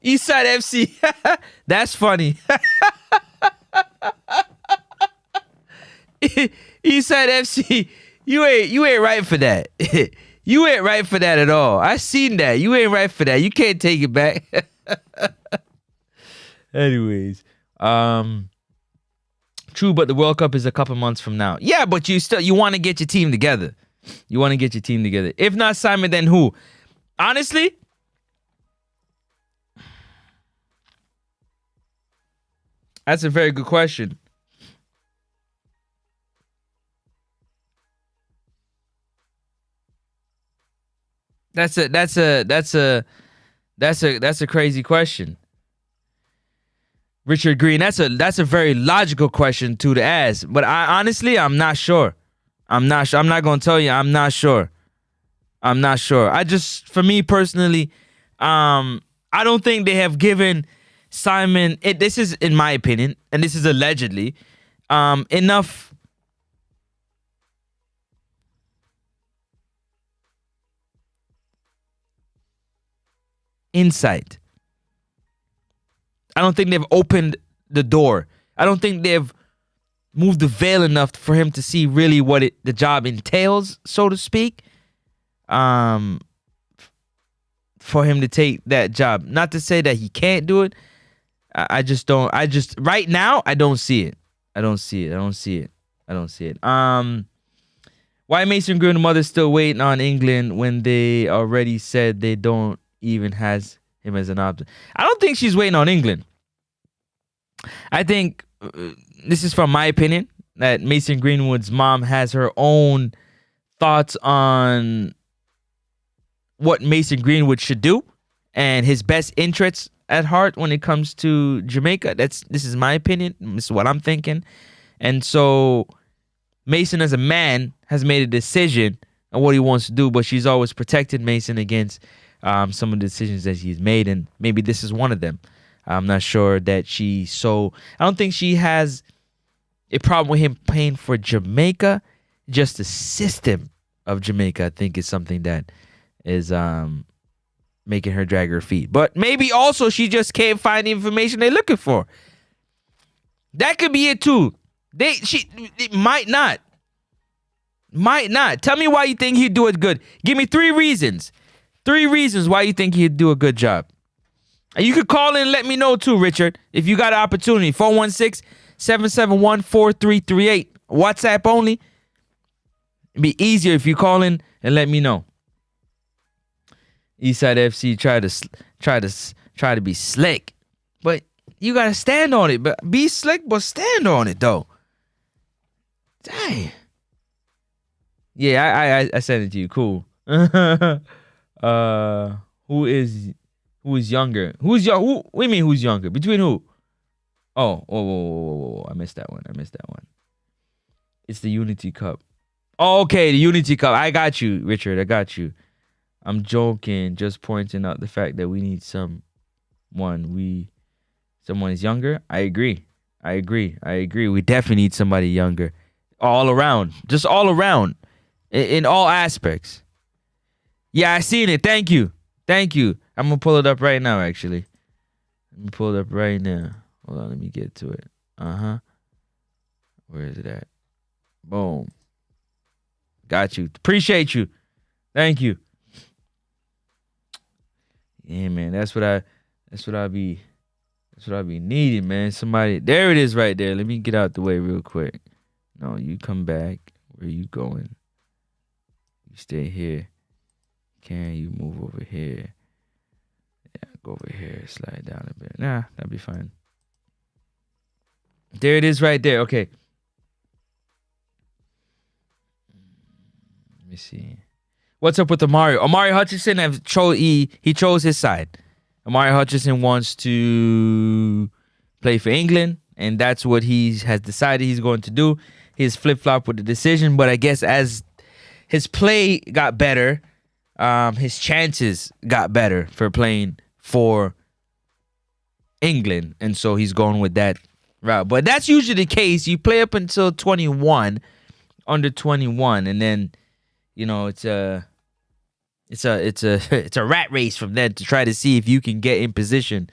Eastside FC. That's funny. Eastside FC. You ain't right for that. You ain't right for that at all. I seen that. You ain't right for that. You can't take it back. Anyways, true, but the World Cup is a couple months from now. Yeah, but you want to get your team together. If not Simon, then who? Honestly, that's a very good question. That's a crazy question. Richard Green, that's a very logical question to ask, but I'm not sure. I'm not going to tell you I'm not sure. For me personally, I don't think they have given Simon, this is in my opinion, and this is allegedly, enough insight. I don't think they've opened the door. I don't think they've moved the veil enough for him to see really what the job entails, so to speak. For him to take that job. Not to say that he can't do it. Right now, I don't see it. Why Mason Greenwood's mother still waiting on England when they already said they don't even has him as an option? I don't think she's waiting on England. I think this is from my opinion that Mason Greenwood's mom has her own thoughts on what Mason Greenwood should do and his best interests at heart when it comes to Jamaica. This is my opinion. This is what I'm thinking. And so Mason as a man has made a decision on what he wants to do, but she's always protected Mason against some of the decisions that he's made, and maybe this is one of them. I'm not sure that I don't think she has a problem with him playing for Jamaica. Just the system of Jamaica, I think, is something that is making her drag her feet. But maybe also she just can't find the information they're looking for. That could be it too. It might not. Might not. Tell me why you think he'd do it good. Give me 3 reasons. 3 reasons why you think he'd do a good job. And you could call in and let me know too, Richard, if you got an opportunity. 416-771-4338. WhatsApp only. It'd be easier if you call in and let me know. Eastside FC try to be slick, but you gotta stand on it. But be slick, but stand on it though. Dang. Yeah, I sent it to you. Cool. Who is younger? What do you mean who's younger? Between who? Oh, I missed that one. It's the Unity Cup. Oh, okay, the Unity Cup. I got you, Richard. I got you. I'm joking, just pointing out the fact that we need someone is younger. I agree. We definitely need somebody younger. All around. Just all around. In all aspects. Yeah, I seen it. Thank you. I'm going to pull it up right now, actually. Let me pull it up right now. Hold on, let me get to it. Where is it at? Boom. Got you. Appreciate you. Thank you. Yeah, man. That's what I be needing, man. Somebody. There it is right there. Let me get out the way real quick. No, you come back. Where you going? You stay here. Can you move over here? Yeah, go over here. Slide down a bit. Nah, that'll be fine. There it is right there. Okay. Let me see. What's up with Amari? Amari Hutchinson he chose his side. Amari Hutchinson wants to play for England, and that's what he has decided he's going to do. He's flip-flop with the decision, but I guess as his play got better, his chances got better for playing for England, and so he's going with that route. But that's usually the case. You play up until 21, under 21, and then it's a rat race from then to try to see if you can get in position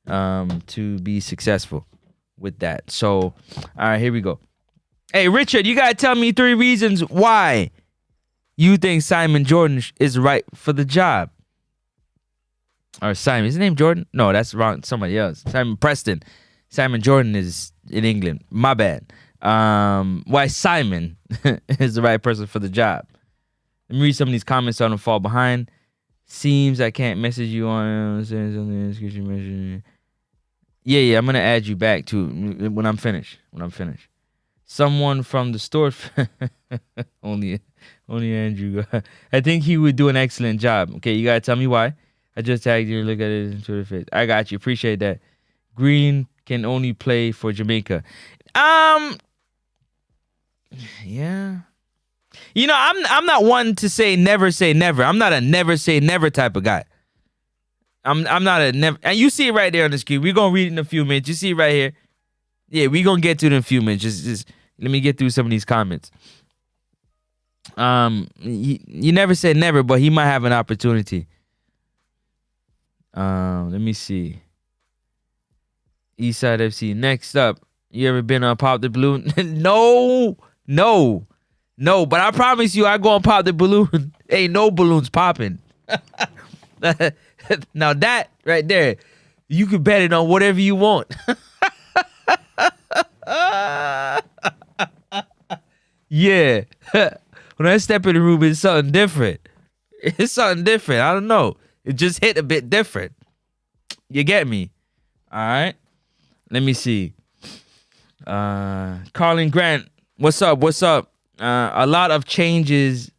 to be successful with that. So, all right, here we go. Hey, Richard, you gotta tell me 3 reasons why you think Simon Jordan is right for the job. Or Simon, is his name Jordan? No, that's wrong. Somebody else. Simon Preston. Simon Jordan is in England. My bad. Why Simon is the right person for the job. Let me read some of these comments so I don't fall behind. Seems I can't message you on saying something. Yeah, I'm gonna add you back too when I'm finished. Someone from the store. only Andrew. I think he would do an excellent job. Okay, you gotta tell me why. I just tagged you. Look at it in Twitter face. I got you. Appreciate that. Green can only play for Jamaica. Yeah. I'm not one to say never say never. I'm not a never say never type of guy. I'm not a never. And you see it right there on the screen. We're gonna read it in a few minutes. You see it right here. Yeah, we're gonna get to it in a few minutes. Just let me get through some of these comments. You never said never, but he might have an opportunity. Let me see. Eastside FC. Next up, you ever been on Pop the Balloon? No. But I promise you, I go on Pop the Balloon. Ain't no balloons popping. Now that right there, you can bet it on whatever you want. Yeah. when I step in the room, it's something different. It's something different. I don't know. It just hit a bit different. You get me? All right. Let me see. Carlin Grant, what's up? What's up? A lot of changes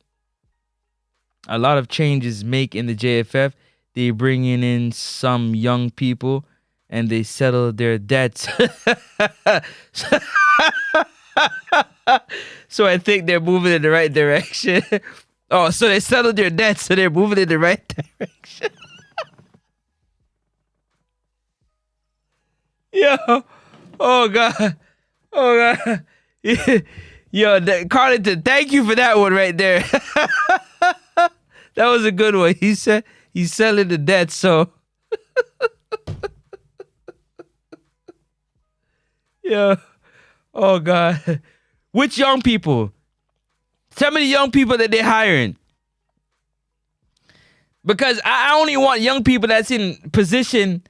make in the JFF. They bringing in some young people and they settle their debts. So I think they're moving in the right direction. Oh, so they settled their debts, so they're moving in the right direction. Yo, oh God, oh God. Yo, Carlington, thank you for that one right there. That was a good one. He said he's selling the debt, so. Yeah. Oh God. Which young people? Tell me the young people that they're hiring. Because I only want young people that's in position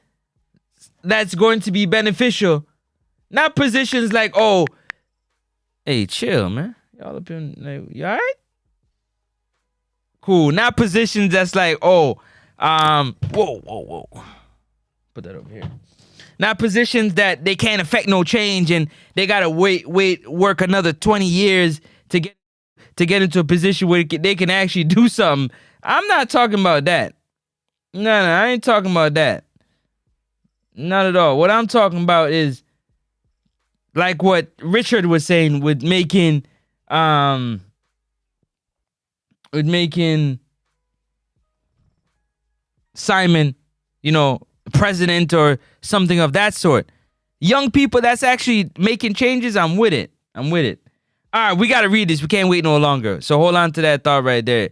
that's going to be beneficial. Not positions like, oh, hey, chill, man. Y'all up in, like, you all right? Cool. Not positions that's like, oh, whoa. Put that over here. Not positions that they can't affect no change and they gotta work another 20 years to get into a position where they can actually do something. I'm not talking about that. No, I ain't talking about that. Not at all. What I'm talking about is like what Richard was saying with making Simon, president or something of that sort. Young people that's actually making changes, I'm with it. All right, we got to read this. We can't wait no longer. So hold on to that thought right there.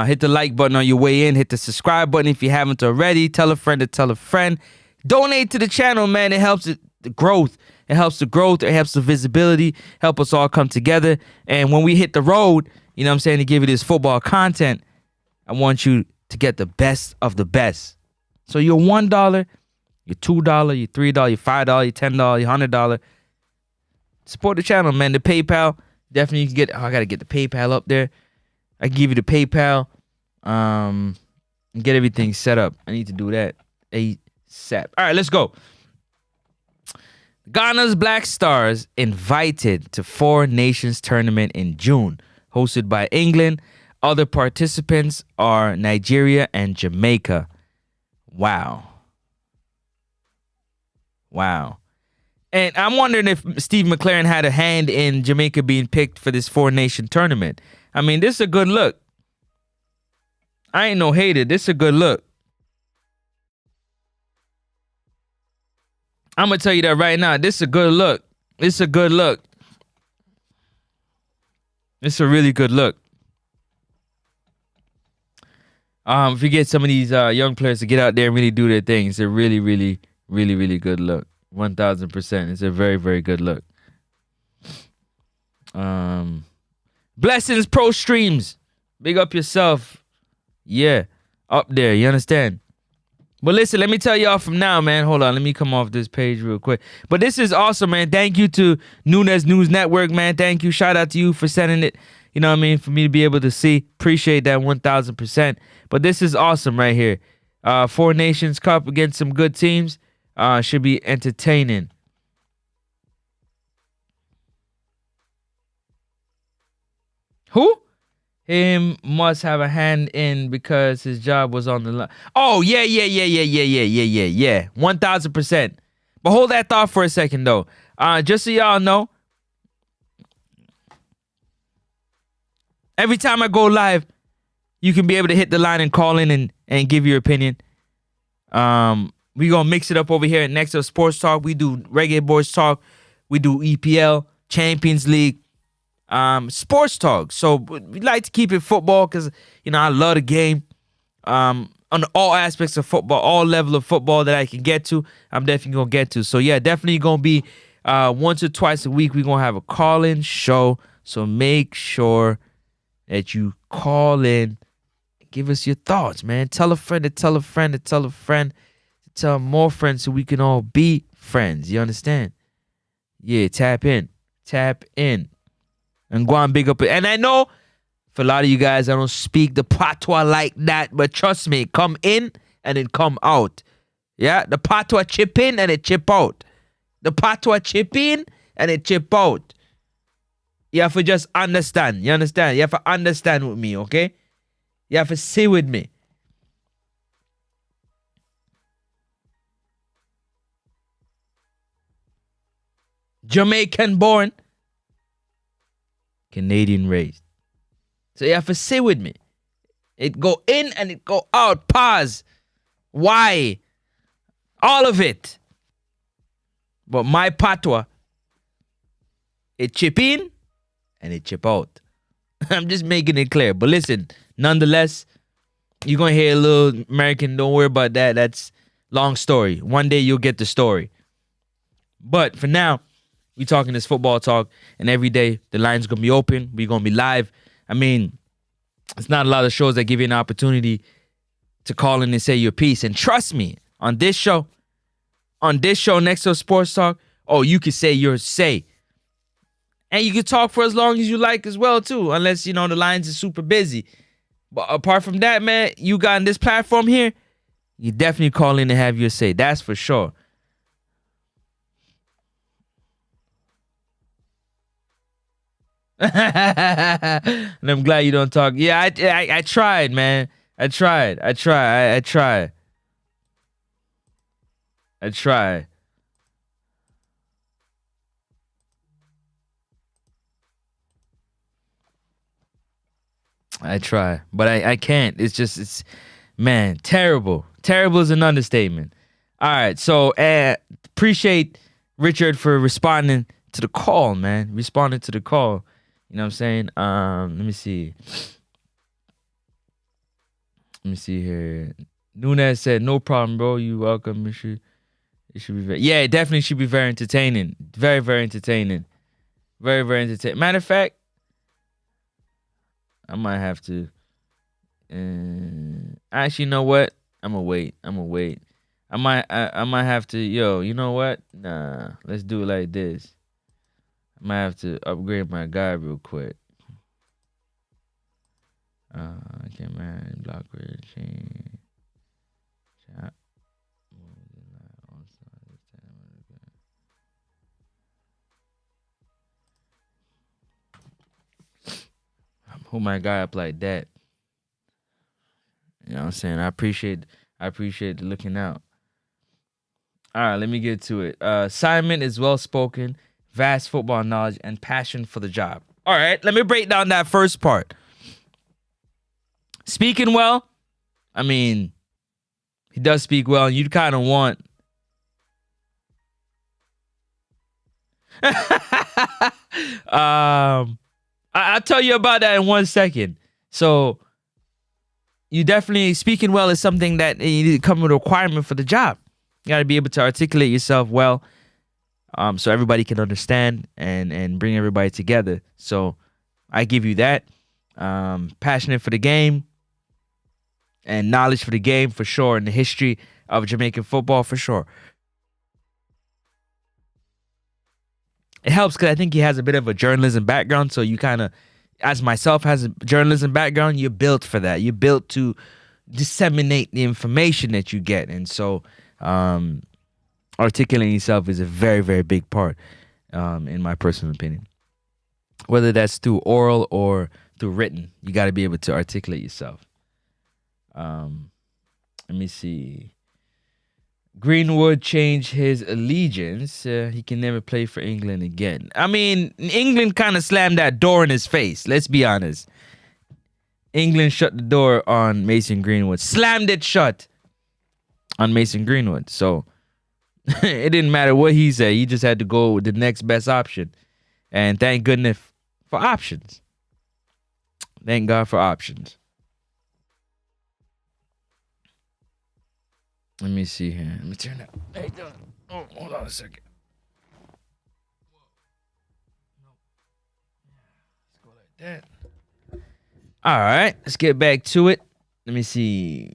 Hit the like button on your way in. Hit the subscribe button if you haven't already. Tell a friend to tell a friend. Donate to the channel, man. It helps the growth. It helps the growth. It helps the visibility. Help us all come together. And when we hit the road, you know what I'm saying, to give you this football content, I want you to get the best of the best. So your $1, your $2, your $3, your $5, your $10, your $100. Support the channel, man. The PayPal, definitely you can get. Oh, I gotta get the PayPal up there. I can give you the PayPal, and get everything set up. I need to do that ASAP. All right, let's go. Ghana's Black Stars invited to Four Nations tournament in June, hosted by England. Other participants are Nigeria and Jamaica. Wow. And I'm wondering if Steve McLaren had a hand in Jamaica being picked for this four-nation tournament. I mean, this is a good look. I ain't no hater. This is a good look. I'm going to tell you that right now. This is a good look. It's a good look. It's a really good look. If you get some of these young players to get out there and really do their thing, it's a really, really, really, really good look. 1000%. It's a very, very good look. Blessings Pro Streams. Big up yourself. Yeah. Up there. You understand? But listen, let me tell y'all from now, man. Hold on. Let me come off this page real quick. But this is awesome, man. Thank you to Nunes News Network, man. Thank you. Shout out to you for sending it. You know what I mean? For me to be able to see. Appreciate that 1000%. But this is awesome right here. Four Nations Cup against some good teams. Should be entertaining. Who? Him must have a hand in because his job was on the line. Oh, yeah. 1000%. But hold that thought for a second, though. Just so y'all know, every time I go live, you can be able to hit the line and call in and give your opinion. We gonna mix it up over here at Next Up Sports Talk. We do Reggae Boyz Talk. We do EPL, Champions League, sports talk. So we like to keep it football because, I love the game. On all aspects of football, all level of football that I can get to, I'm definitely gonna get to. So yeah, definitely gonna be once or twice a week. We're gonna have a call-in show. So make sure that you call in. Give us your thoughts, man. Tell a friend to tell a friend to tell a friend. Tell more friends so we can all be friends. You understand? Yeah, tap in. And go on big up. And I know For a lot of you guys, I don't speak the patois like that, but trust me, come in and it come out. Yeah, the patois chip in and it chip out. The patois chip in and it chip out. You have to just understand. You understand? You have to understand with me, okay? You have to sit with me. Jamaican born, Canadian raised. So you have to sit with me. It go in and it go out. Pause. Why? All of it. But my patois, it chip in and it chip out. I'm just making it clear. But listen, nonetheless, you're going to hear a little American. Don't worry about that. That's long story. One day you'll get the story. But for now, we talking this football talk. And every day, the line's going to be open. We're going to be live. I mean, it's not a lot of shows that give you an opportunity to call in and say your piece. And trust me, on this show, next to Sports Talk, oh, you can say your say. And you can talk for as long as you like as well, too, unless, the lines are super busy. But apart from that, man, you got on this platform here, you definitely call in and have your say. That's for sure. And I'm glad you don't talk. Yeah, I tried, man. I tried. But I can't. It's man, terrible. Terrible is an understatement. All right, so appreciate Richard for responding to the call, man. Responding to the call. You know what I'm saying? Let me see. Let me see here. Nunez said, no problem, bro. You welcome. It should be yeah, it definitely should be very entertaining. Very, very entertaining. Very, very entertaining. Matter of fact, I might have to. Actually, you know what? I'm gonna wait. I might have to. Yo, you know what? Nah, let's do it like this. I might have to upgrade my guy real quick. Okay, man. Block red chain. Chat. Who my guy up like that? You know what I'm saying? I appreciate the looking out. All right, let me get to it. Simon is well spoken, vast football knowledge, and passion for the job. All right, let me break down that first part. Speaking well, I mean, he does speak well, and you kind of want. I'll tell you about that in 1 second. So, you definitely, speaking well is something that you need to come with a requirement for the job. You got to be able to articulate yourself well, so everybody can understand and bring everybody together. So, I give you that. Passionate for the game and knowledge for the game for sure, and the history of Jamaican football for sure. It helps because I think he has a bit of a journalism background. So you kind of, as myself, has a journalism background. You're built for that. You're built to disseminate the information that you get. And so articulating yourself is a very, very big part, in my personal opinion. Whether that's through oral or through written, you got to be able to articulate yourself. Let me see. Greenwood changed his allegiance. He can never play for England again. I mean, England kind of slammed that door in his face. Let's be honest. England shut the door on Mason Greenwood. Slammed it shut on Mason Greenwood. So it didn't matter what he said. He just had to go with the next best option. And thank goodness for options. Thank God for options. Let me see here. Let me turn that. Hey, oh, hold on a second. Let's go like that. All right, let's get back to it. Let me see.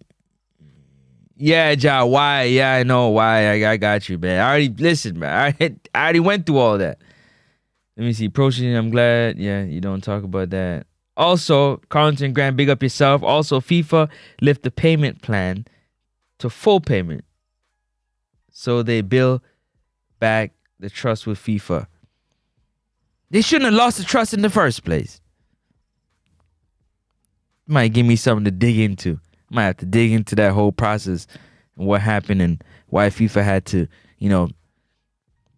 Yeah, Ja, why? Yeah, I know why. I got you, man. I already went through all that. Let me see. Proceeding, I'm glad. Yeah, you don't talk about that. Also, Carlton Grant, big up yourself. Also, FIFA lift the payment plan to full payment, so they build back the trust with FIFA. They shouldn't have lost the trust in the first place. Might give me something to dig into. Might have to dig into that whole process and what happened and why FIFA had to,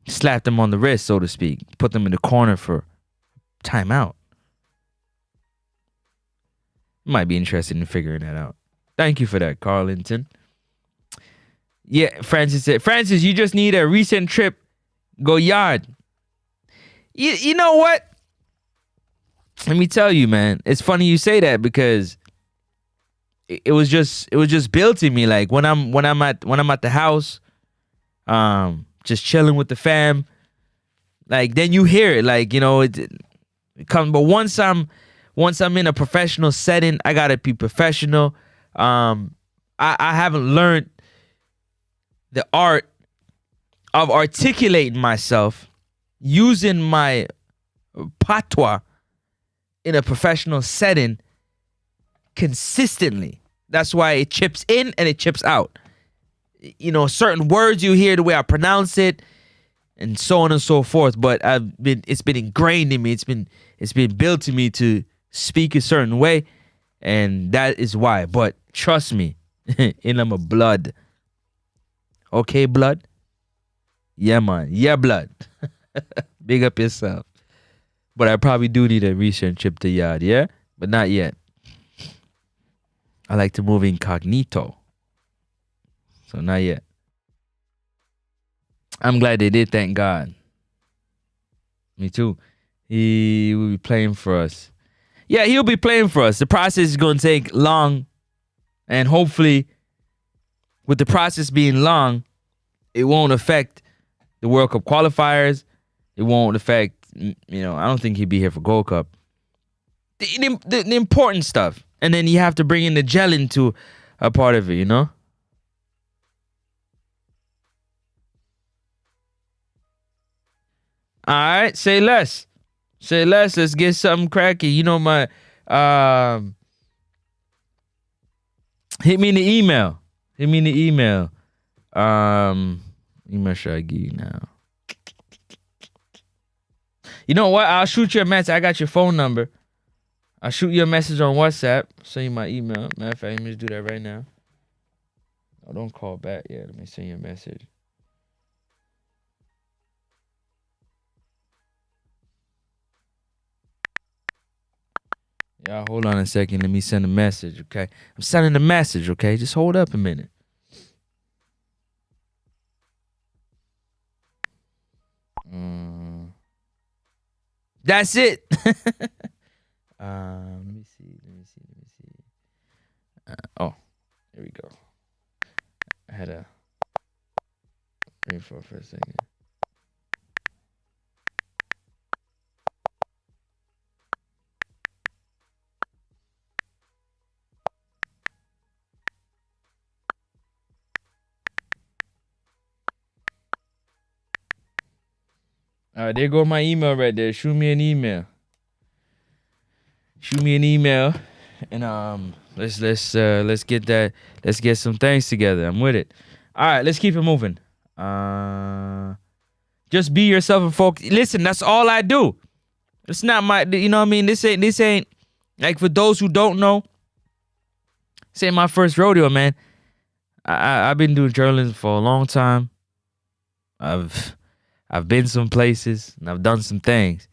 slap them on the wrist, so to speak. Put them in the corner for timeout. Might be interested in figuring that out. Thank you for that, Carlington. Yeah, Francis said, Francis, you just need a recent trip. Go yard. You know what? Let me tell you, man. It's funny you say that because it was just built in me. Like when I'm at the house, just chilling with the fam. Like then you hear it. Like it comes. But once I'm in a professional setting, I gotta be professional. I haven't learned the art of articulating myself using my patois in a professional setting consistently. That's why it chips in and it chips out. Certain words you hear the way I pronounce it, and so on and so forth. But it's been ingrained in me. It's been built in me to speak a certain way, and that is why. But trust me, in my blood. Okay, blood? Yeah, man. Yeah, blood. Big up yourself. But I probably do need a recent trip to yard, yeah? But not yet. I like to move incognito. So not yet. I'm glad they did, thank God. Me too. He will be playing for us. Yeah, he'll be playing for us. The process is going to take long. And hopefully, with the process being long, it won't affect the World Cup qualifiers. It won't affect, I don't think he'd be here for Gold Cup. The important stuff. And then you have to bring in the gel into a part of it, All right, say less. Say less. Let's get something cracky. My hit me in the email. Email should I give you now? You know what? I'll shoot you a message. I got your phone number. I'll shoot you a message on WhatsApp. Send you my email. Matter of fact, let me just do that right now. Oh, don't call back yet. Let me send you a message. Y'all hold on a second. Let me send a message, okay? I'm sending a message, okay? Just hold up a minute. That's it. Let me see. Oh, here we go. I had a wait for a second. All right, there go my email right there. Shoot me an email. And let's get some things together. I'm with it. All right, let's keep it moving. Just be yourself and focus. Listen, that's all I do. It's not my, This ain't like, for those who don't know, this ain't my first rodeo, man. I've been doing journalism for a long time. I've been some places and I've done some things,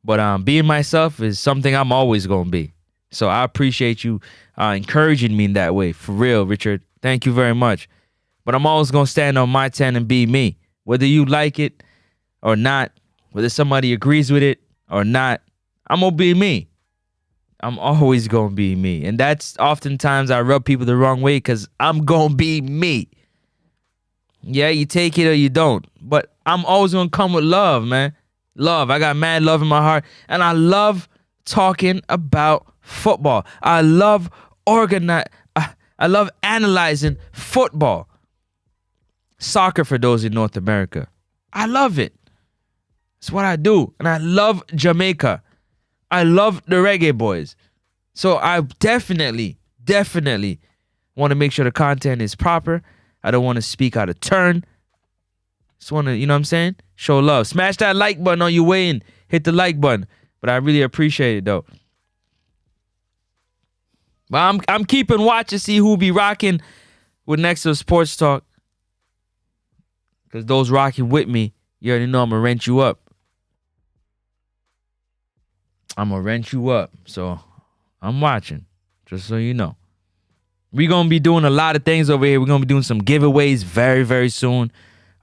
but being myself is something I'm always gonna be. So I appreciate you encouraging me in that way. For real, Richard. Thank you very much. But I'm always gonna stand on my 10 and be me, whether you like it or not, whether somebody agrees with it or not. I'm gonna be me. I'm always gonna be me, and that's oftentimes I rub people the wrong way because I'm gonna be me. Yeah, you take it or you don't. But I'm always going to come with love, man. Love. I got mad love in my heart. And I love talking about football. I love analyzing football. Soccer, for those in North America. I love it. It's what I do. And I love Jamaica. I love the Reggae Boyz. So I definitely want to make sure the content is proper. I don't want to speak out of turn. Just want to, you know what I'm saying? Show love. Smash that like button on your way in. Hit the like button. But I really appreciate it, though. But I'm keeping watch to see who be rocking with Next to Sports Talk. Because those rocking with me, you already know I'm going to rent you up. So I'm watching. Just so you know. We're going to be doing a lot of things over here. We're going to be doing some giveaways very, very soon.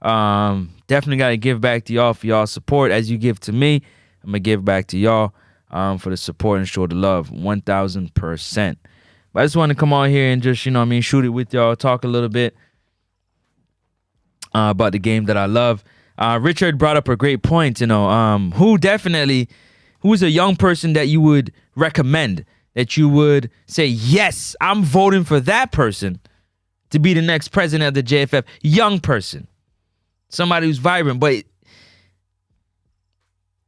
Definitely got to give back to y'all for y'all's support. As you give to me, I'm going to give back to y'all for the support and show the love. 1,000%. But I just want to come on here and just, shoot it with y'all. Talk a little bit about the game that I love. Richard brought up a great point, who's a young person that you would recommend, that you would say, yes, I'm voting for that person to be the next president of the JFF. Young person. Somebody who's vibrant, but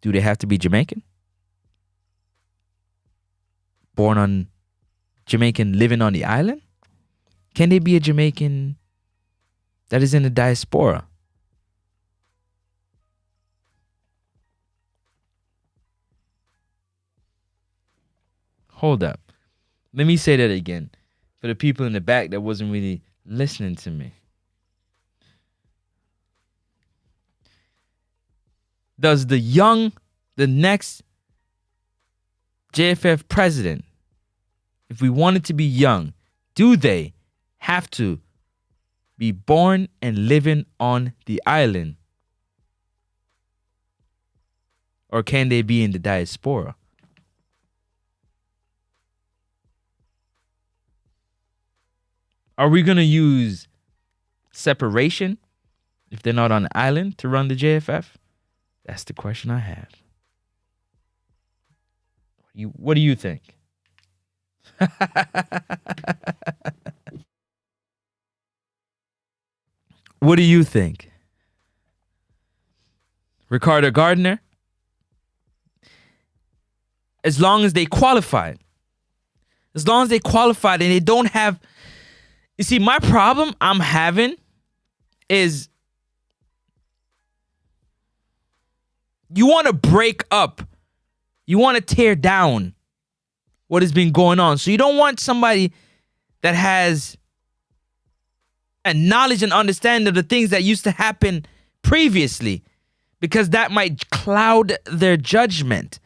do they have to be Jamaican? Born on Jamaican, living on the island? Can they be a Jamaican that is in the diaspora? Hold up. Let me say that again for the people in the back that wasn't really listening to me. Does the next JFF president, if we want it to be young, do they have to be born and living on the island? Or can they be in the diaspora? Are we going to use separation if they're not on the island to run the JFF? That's the question I have. What do you think? What do you think? Ricardo Gardner? As long as they qualified. As long as they qualified and they don't have... You see, my problem I'm having is you want to break up. You want to tear down what has been going on. So you don't want somebody that has a knowledge and understanding of the things that used to happen previously, because that might cloud their judgment.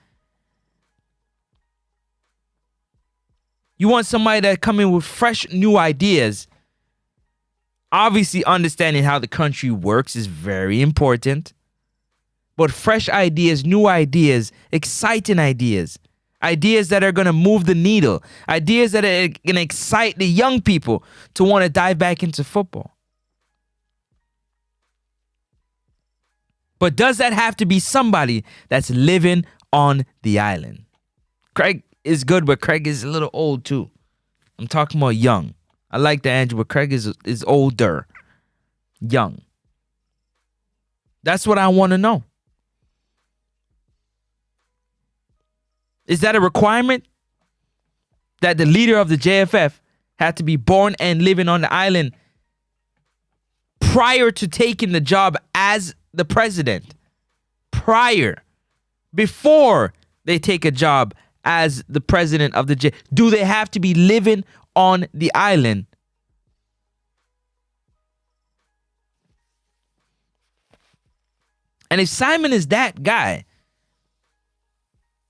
You want somebody that come in with fresh new ideas. Obviously, understanding how the country works is very important. But fresh ideas, new ideas, exciting ideas. Ideas that are going to move the needle. Ideas that are going to excite the young people to want to dive back into football. But does that have to be somebody that's living on the island? Craig is good, but Craig is a little old too. I'm talking about young. I like the Andrew, but Craig is older. Young. That's what I want to know. Is that a requirement? That the leader of the JFF had to be born and living on the island prior to taking the job as the president? Before they take a job as the president of the JFF. Do they have to be living on the island? And if Simon is that guy,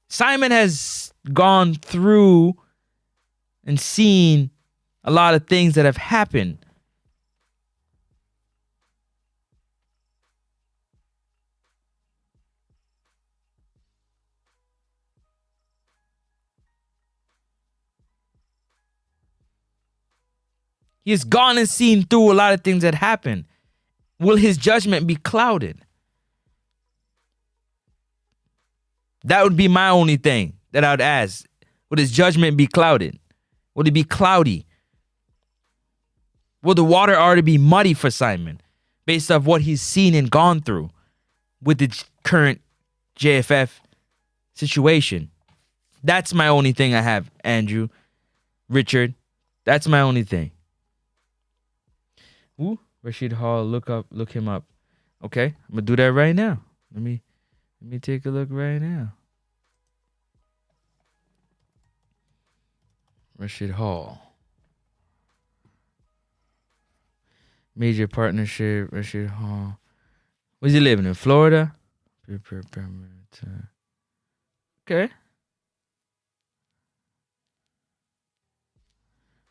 Simon has gone through and seen a lot of things that have happened. He has gone and seen through a lot of things that happen. Will his judgment be clouded? That would be my only thing that I would ask. Would his judgment be clouded? Would it be cloudy? Will the water already be muddy for Simon based off what he's seen and gone through with the current JFF situation? That's my only thing I have, Andrew, Richard. That's my only thing. Ooh, Rashid Hall, look him up. Okay, I'm gonna do that right now. Let me take a look right now. Rashid Hall. Major partnership, Rashid Hall. Where's he living in? Florida? Okay.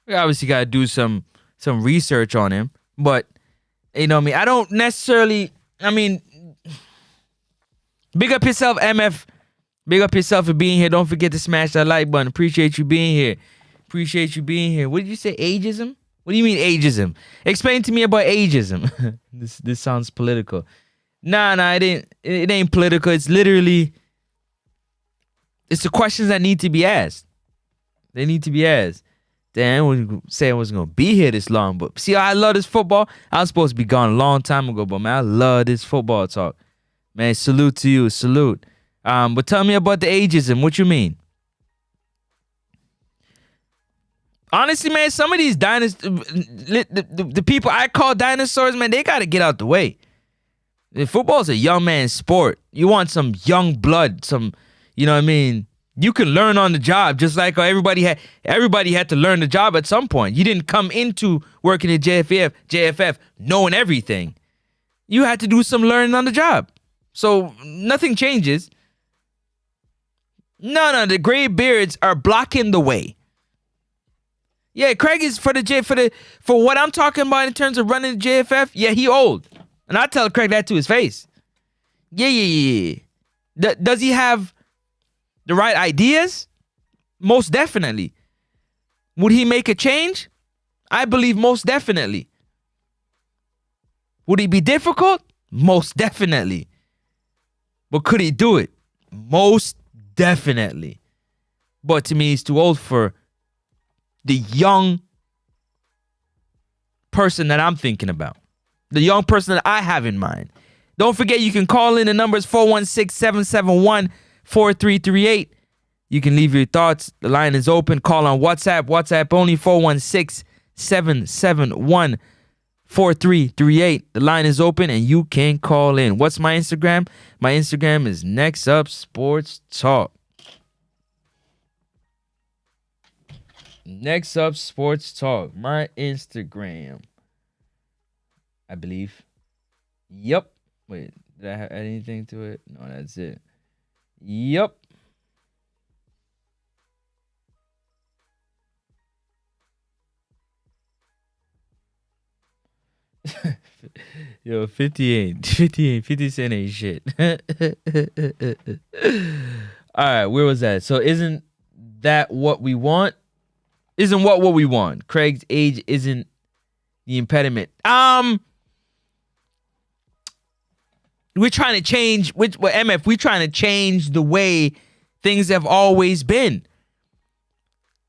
We obviously gotta do some research on him, but you know what I mean? I don't necessarily, big up yourself, MF. Big up yourself for being here. Don't forget to smash that like button. Appreciate you being here. What did you say? Ageism? What do you mean ageism? Explain to me about ageism. This sounds political. Nah, it ain't political. It's literally, it's the questions that need to be asked. They need to be asked. Damn, I wasn't saying I wasn't going to be here this long, but see how I love this football? I was supposed to be gone a long time ago, but man, I love this football talk. Man, salute to you, salute. But tell me about the ageism. What you mean? Honestly, man, some of these dinosaurs, the people I call dinosaurs, man, they got to get out the way. Football's a young man's sport. You want some young blood, some, you know what I mean? You can learn on the job, just like everybody had to learn the job at some point. You didn't come into working at JFF knowing everything. You had to do some learning on the job. So nothing changes. No, the gray beards are blocking the way. Yeah, Craig is for what I'm talking about in terms of running the JFF. Yeah, he old, and I tell Craig that to his face. Yeah. Does he have the right ideas? Most definitely. Would he make a change? I believe most definitely. Would he be difficult? Most definitely. But could he do it? Most definitely. But to me, he's too old for the young person that I'm thinking about. The young person that I have in mind. Don't forget, you can call in. The number is 416-771-4338. You can leave your thoughts. The line is open. Call on WhatsApp. WhatsApp only 416-771-4338. The line is open and you can call in. What's my Instagram? My Instagram is Next Up Sports Talk. Next Up Sports Talk. My Instagram, I believe. Yep. Wait, did I add anything to it? No, that's it. Yep. Yo, 50 cent ain't shit. All right, where was that? So isn't that what we want? Isn't what we want? Craig's age isn't the impediment. We're trying to change, MF, we're trying to change the way things have always been.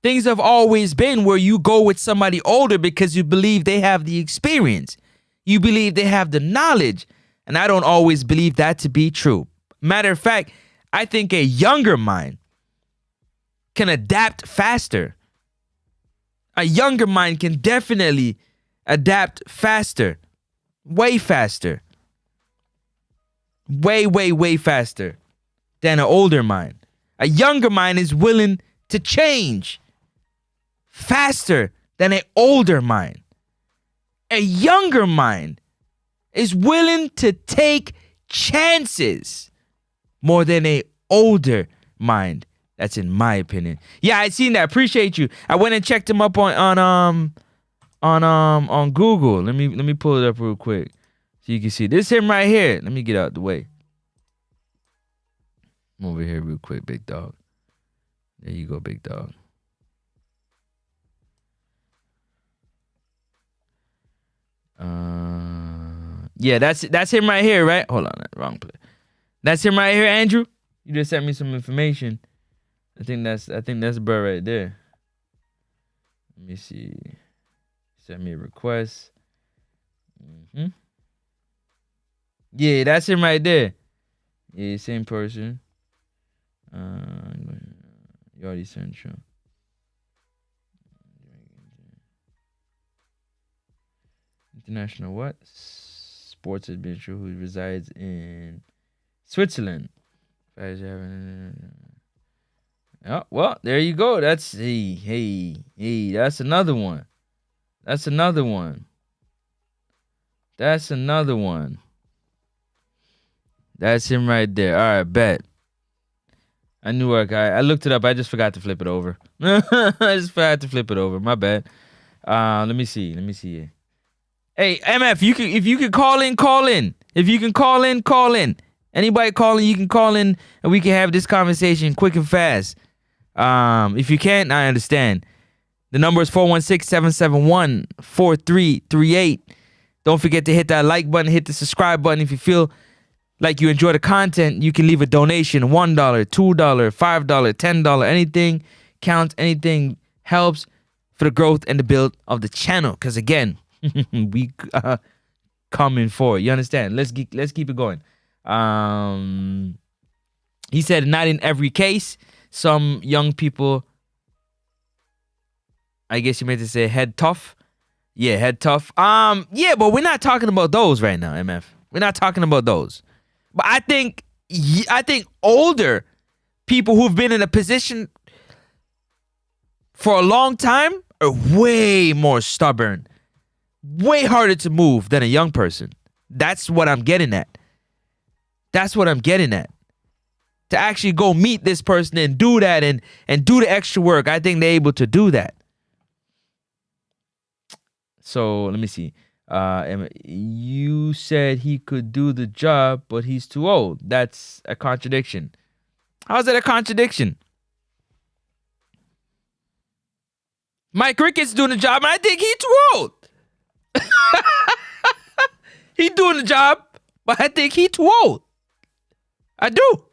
Things have always been where you go with somebody older because you believe they have the experience. You believe they have the knowledge. And I don't always believe that to be true. Matter of fact, I think a younger mind can adapt faster. A younger mind can definitely adapt faster. Way faster. Way faster than an older mind. A younger mind is willing to change faster than an older mind. A younger mind is willing to take chances more than an older mind. That's in my opinion. Yeah, I seen that. Appreciate you. I went and checked him up on Google. Let me pull it up real quick so you can see. This him right here. Let me get out the way. I'm over here real quick, big dog. There you go, big dog. Yeah, that's him right here, right? Hold on, wrong place. That's him right here, Andrew. You just sent me some information. I think that's bro right there. Let me see. Send me a request. Yeah, that's him right there. Yeah, same person. You already said true. International what? Sports administrator who resides in Switzerland. Oh, well, there you go. That's hey, that's another one. That's another one. That's another one. That's him right there. All right, bet. I knew I looked it up. I just forgot to flip it over. I just forgot to flip it over. My bad. Let me see. Hey, MF, if you can call in, call in. If you can call in, call in. Anybody calling, you can call in and we can have this conversation quick and fast. If you can't, I understand. The number is 416-771-4338. Don't forget to hit that like button, hit the subscribe button. If you feel like you enjoy the content, you can leave a donation. $1, $2, $5, $10. Anything counts, anything helps for the growth and the build of the channel. Because again, we coming for it. You understand? Let's keep it going. He said not in every case. Some young people, I guess you meant to say head tough. Yeah, head tough. Yeah, but we're not talking about those right now, MF. We're not talking about those. But I think older people who've been in a position for a long time are way more stubborn, way harder to move than a young person. That's what I'm getting at. To actually go meet this person and do that and do the extra work, I think they're able to do that. So let me see. You said he could do the job, but he's too old. That's a contradiction. How's that a contradiction? Mike Ricketts doing the job, and I think he's too old. He doing the job, but I think he's too old. I do.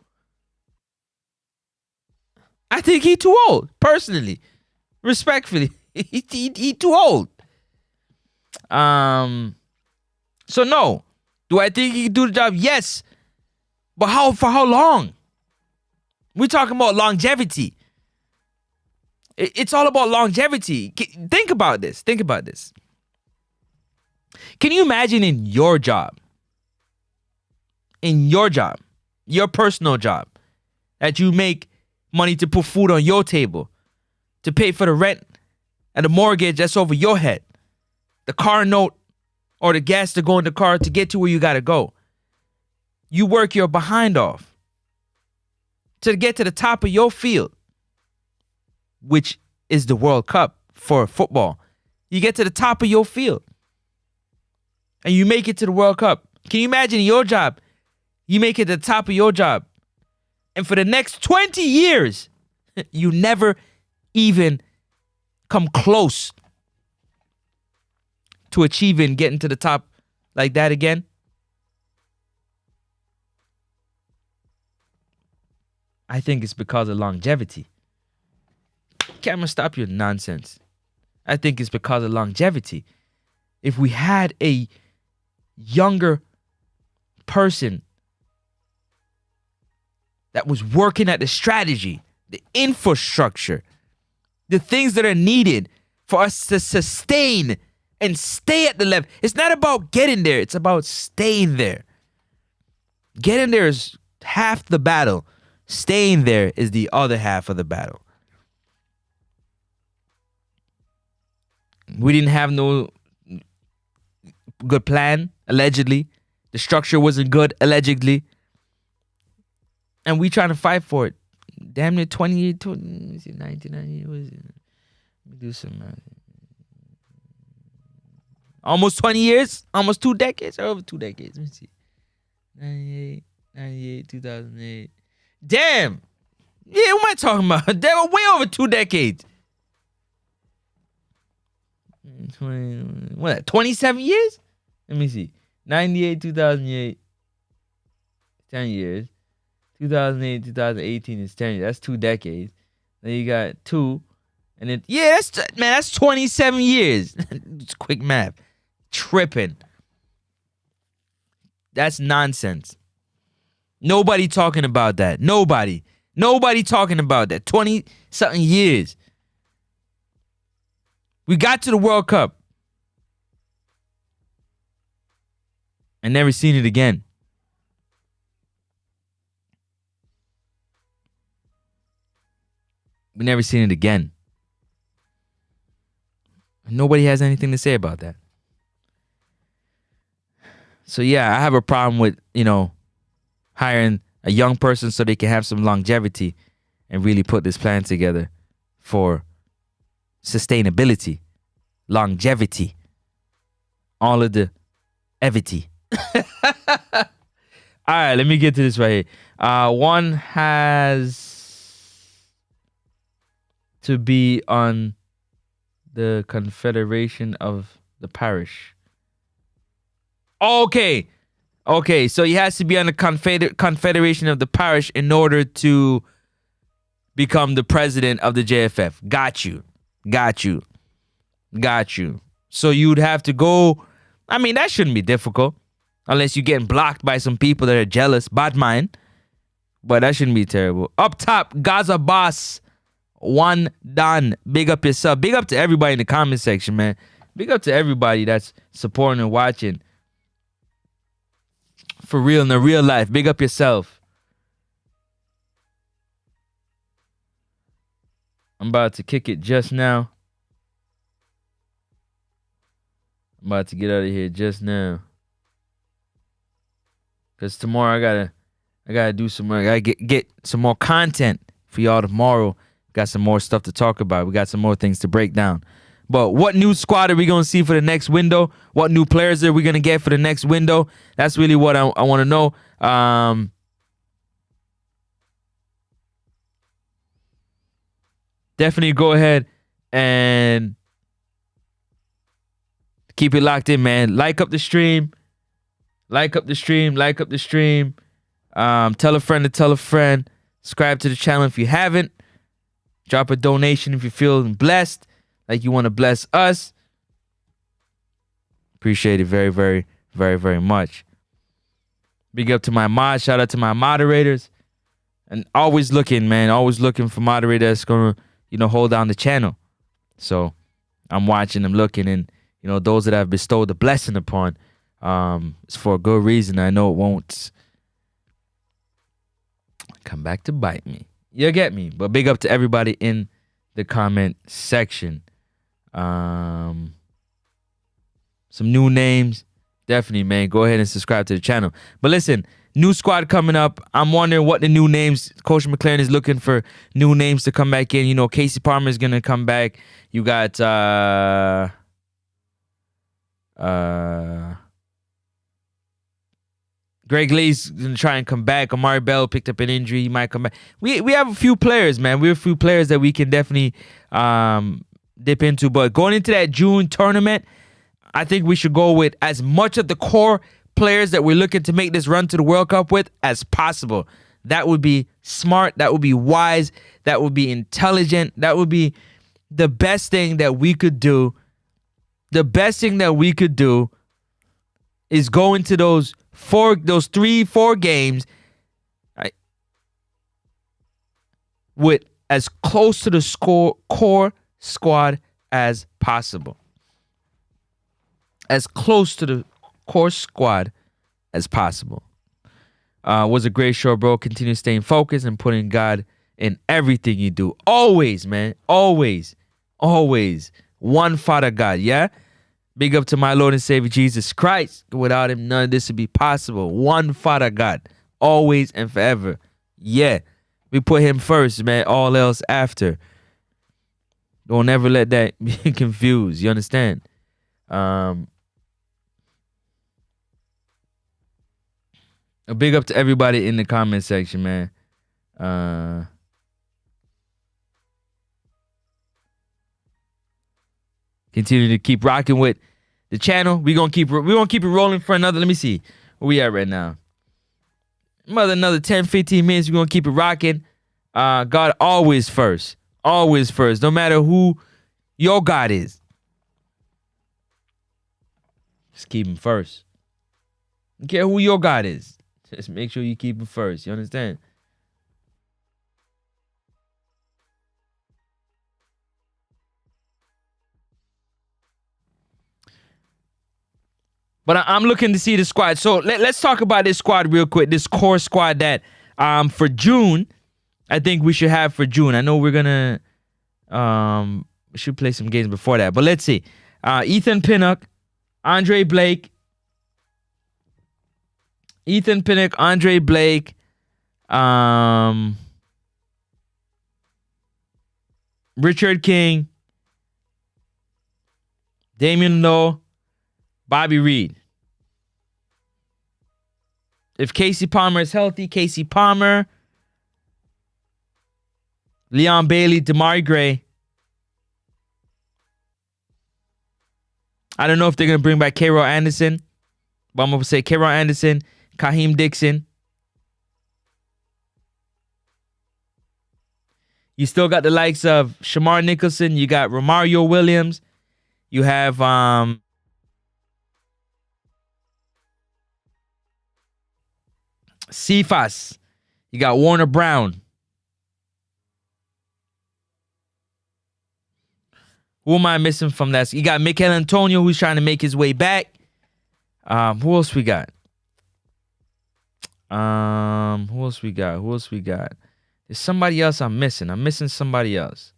I think he's too old, personally. Respectfully. He too old. So no. Do I think he can do the job? Yes. But for how long? We're talking about longevity. It's all about longevity. Think about this. Can you imagine in your job, your personal job, that you make money to put food on your table, to pay for the rent and the mortgage that's over your head, the car note or the gas to go in the car to get to where you got to go. You work your behind off to get to the top of your field, which is the World Cup for football. You get to the top of your field and you make it to the World Cup. Can you imagine your job? You make it to the top of your job, and for the next 20 years, you never even come close to achieving getting to the top like that again. I think it's because of longevity. Camera, stop your nonsense. I think it's because of longevity. If we had a younger person that was working at the strategy, the infrastructure, the things that are needed for us to sustain and stay at the level. It's not about getting there. It's about staying there. Getting there is half the battle. Staying there is the other half of the battle. We didn't have no good plan, allegedly. The structure wasn't good, allegedly. And we trying to fight for it. Damn near 19, 1990. What is it? Let me do some math. Almost 20 years? Almost 2 decades? Or over 2 decades? Let me see. 98, 2008. Damn! Yeah, what am I talking about? Damn, way over 2 decades. 27 years? Let me see. 98, 2008. 10 years. 2008, 2018 is 10 years. That's 2 decades. Then you got 2. And then, yeah, that's 27 years. It's quick math. Tripping. That's nonsense. Nobody talking about that. Nobody. Nobody talking about that. 20-something years. We got to the World Cup and never seen it again. We never seen it again. Nobody has anything to say about that. So yeah, I have a problem with, hiring a young person so they can have some longevity and really put this plan together for sustainability, longevity, all of the evity. All right, let me get to this right here. One has to be on the Confederation of the Parish. Okay, so he has to be on the Confederation of the Parish in order to become the president of the JFF. Got you. So you'd have to go. I mean, that shouldn't be difficult unless you're getting blocked by some people that are jealous. Bad mind. But that shouldn't be terrible. Up top, Gaza Boss. One done. Big up yourself. Big up to everybody in the comment section, man. Big up to everybody that's supporting and watching. For real, in the real life. Big up yourself. I'm about to kick it just now. I'm about to get out of here just now. Cause tomorrow I gotta do some more. I gotta get some more content for y'all tomorrow. Got some more stuff to talk about. We got some more things to break down. But what new squad are we going to see for the next window? What new players are we going to get for the next window? That's really what I want to know. Definitely go ahead and keep it locked in, man. Like up the stream. Tell a friend to tell a friend. Subscribe to the channel if you haven't. Drop a donation if you're feeling blessed, like you want to bless us. Appreciate it very, very, very, very much. Big up to my mods. Shout out to my moderators. And always looking, man. Always looking for moderators that's going to, hold down the channel. So I'm watching them, looking, and, those that I've bestowed the blessing upon, it's for a good reason. I know it won't come back to bite me. You get me? But big up to everybody in the comment section. Some new names. Definitely, man. Go ahead and subscribe to the channel. But listen, new squad coming up. I'm wondering what the new names. Coach McLaren is looking for new names to come back in. Casey Palmer is going to come back. You got Greg Lee's gonna try and come back. Amari Bell picked up an injury. He might come back. We have a few players, man. We have a few players that we can definitely dip into. But going into that June tournament, I think we should go with as much of the core players that we're looking to make this run to the World Cup with as possible. That would be smart. That would be wise. That would be intelligent. That would be the best thing that we could do. The best thing that we could do is go into those 3-4 games, right, with as close to the core squad as possible. As close to the core squad as possible. Was a great show, bro. Continue staying focused and putting God in everything you do. Always, man. Always. One Father God, yeah? Big up to my Lord and Savior Jesus Christ. Without him, none of this would be possible. One Father God. Always and forever. Yeah. We put him first, man. All else after. Don't ever let that be confused. You understand? A big up to everybody in the comment section, man. Continue to keep rocking with the channel. We're gonna keep it rolling for another. Let me see where we at right now. Another 10-15 minutes. We're gonna keep it rocking. God always first. Always first. No matter who your God is. Just keep him first. Don't care who your God is. Just make sure you keep him first. You understand? But I'm looking to see the squad. So let's talk about this squad real quick. This core squad that for June, I think we should have for June. I know we're gonna should play some games before that. But let's see. Ethan Pinnock, Andre Blake, Richard King, Damian Lowe, Bobby Reed. If Casey Palmer is healthy, Casey Palmer, Leon Bailey, Damari Gray. I don't know if they're going to bring back K-Roy Anderson, but I'm going to say K-Roy Anderson, Kaheem Dixon. You still got the likes of Shamar Nicholson. You got Romario Williams. You have Cephas. You got Warner Brown. Who am I missing from that? You got Mikel Antonio, who's trying to make his way back. Who else we got? Who else we got? There's somebody else I'm missing. I'm missing somebody else.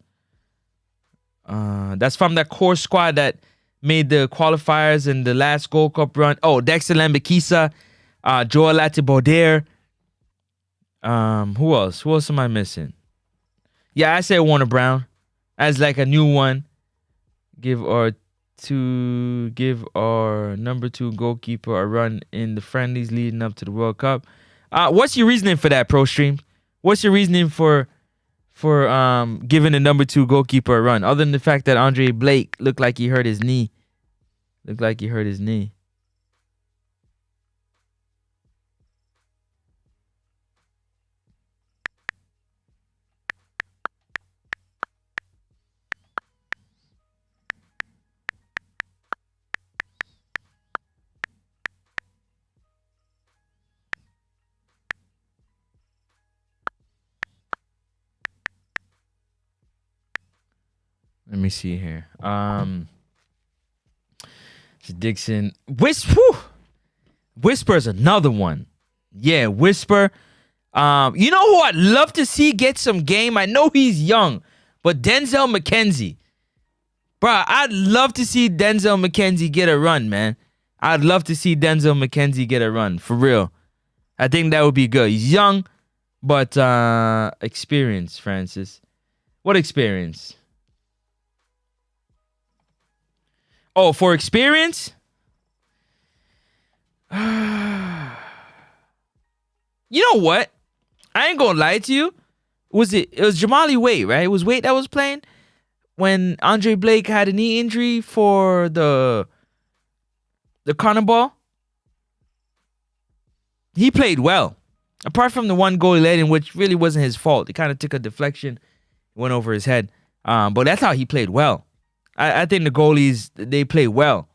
That's from that core squad that made the qualifiers in the last Gold Cup run. Oh, Dexter Lambakisa, Joel Latibaudiere. Who else? Who else am I missing? Yeah, I say Warner Brown as like a new one. Give our number 2 goalkeeper a run in the friendlies leading up to the World Cup. What's your reasoning for that, ProStream? What's your reasoning for giving the number 2 goalkeeper a run, other than the fact that Andre Blake looked like he hurt his knee? Let me see here. Dixon. Whisper's another one. Yeah, Whisper. You know who I'd love to see get some game? I know he's young, but Denzel McKenzie. Bruh, I'd love to see Denzel McKenzie get a run, man. I'd love to see Denzel McKenzie get a run, for real. I think that would be good. He's young, but experience, Francis. What experience? Oh, for experience? You know what? I ain't gonna lie to you. It was Jamali Wade, right? It was Wade that was playing when Andre Blake had a knee injury for the Carnival. He played well. Apart from the one goal he let in, which really wasn't his fault. He kind of took a deflection, went over his head. But that's how he played well. I think the goalies, they play well.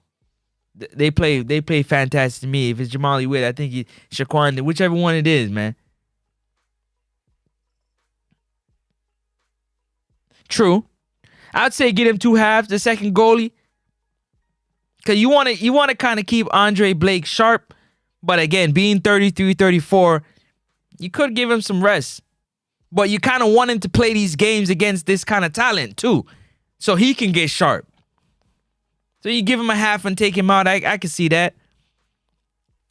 They play fantastic to me. If it's Jamali Wade, I think Shaquan, whichever one it is, man. True. I'd say get him 2 halves, the second goalie. Because you want to kind of keep Andre Blake sharp. But again, being 33, 34, you could give him some rest. But you kind of want him to play these games against this kind of talent too, so he can get sharp. So you give him a half and take him out. I can see that.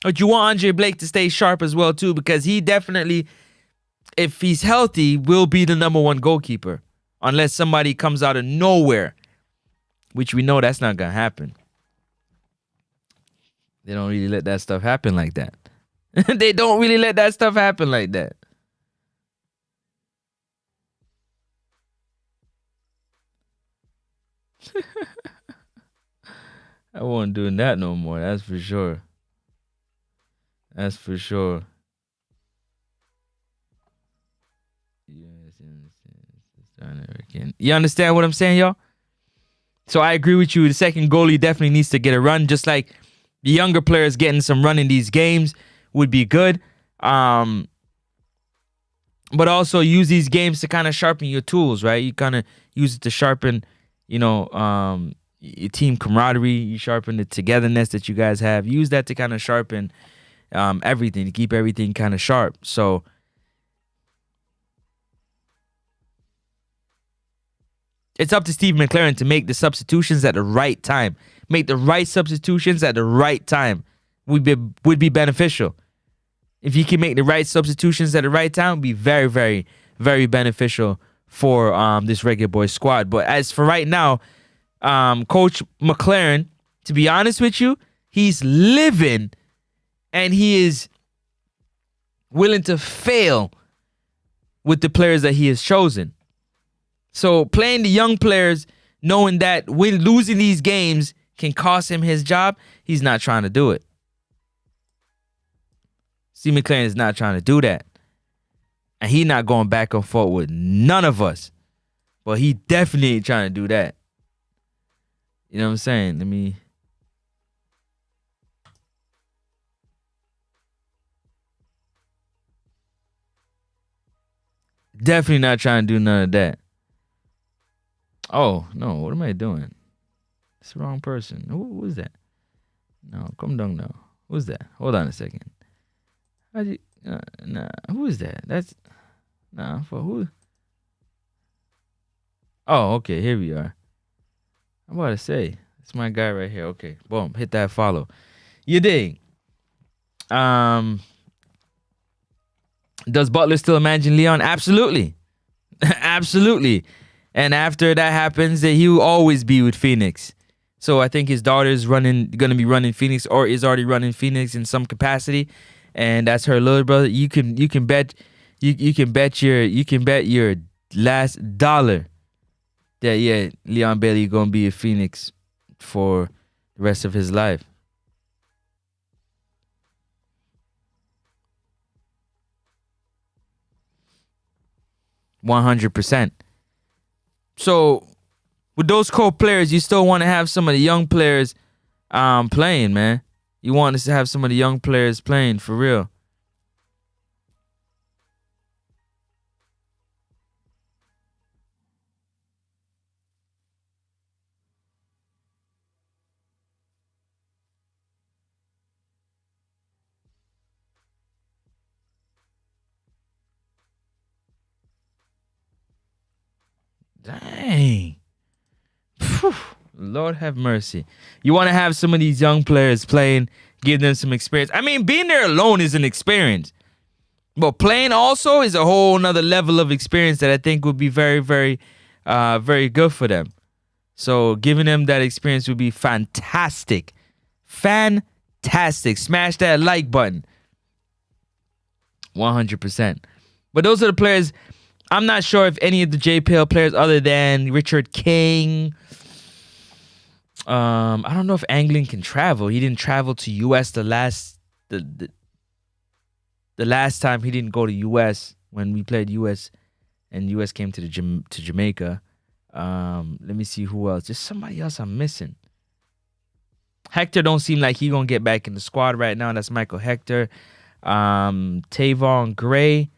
But you want Andre Blake to stay sharp as well too, because he definitely, if he's healthy, will be the number 1 goalkeeper. Unless somebody comes out of nowhere, which we know that's not going to happen. They don't really let that stuff happen like that. They don't really let that stuff happen like that. I won't doing that no more. That's for sure. That's for sure. You understand what I'm saying, y'all? So I agree with you. The second goalie definitely needs to get a run, just like the younger players getting some run in these games would be good. But also use these games to kind of sharpen your tools, right? You kind of use it to sharpen, your team camaraderie. You sharpen the togetherness that you guys have. Use that to kind of sharpen everything, to keep everything kind of sharp. So it's up to Steve McLaren to make the substitutions at the right time. Make the right substitutions at the right time. Would be beneficial. If you can make the right substitutions at the right time, it would be very, very, very beneficial for this Reggae Boyz squad. But as for right now, Coach McLaren, to be honest with you, he's living and he is willing to fail with the players that he has chosen. So playing the young players, knowing that losing these games can cost him his job, he's not trying to do it. Steve McLaren is not trying to do that. And he not going back and forth with none of us. But he definitely ain't trying to do that. You know what I'm saying? Let me... Definitely not trying to do none of that. Oh, no. What am I doing? It's the wrong person. Who is that? No, come down now. Who's that? Hold on a second. Nah, who is that? That's... Nah, for who? Oh, okay. Here we are. I'm about to say. It's my guy right here. Okay. Boom. Hit that follow. You dig? Does Butler still imagine Leon? Absolutely. Absolutely. And after that happens, that he will always be with Phoenix. So I think his daughter's gonna be running Phoenix, or is already running Phoenix in some capacity, and that's her little brother. You can bet your last dollar that Leon Bailey gonna be a Phoenix for the rest of his life. $100%. So with those core players, you still want to have some of the young players playing, man. You want to have some of the young players playing for real. Dang. Whew. Lord have mercy. You want to have some of these young players playing, give them some experience. I mean, being there alone is an experience. But playing also is a whole nother level of experience that I think would be very, very, very good for them. So giving them that experience would be fantastic. Fantastic. Smash that like button. 100%. But those are the players. I'm not sure if any of the JPL players other than Richard King. I don't know if Anglin can travel. He didn't travel to US the last time he didn't go to US when we played US and US came to Jamaica. Let me see who else. There's somebody else I'm missing. Hector don't seem like he gonna get back in the squad right now. That's Michael Hector. Tavon Gray.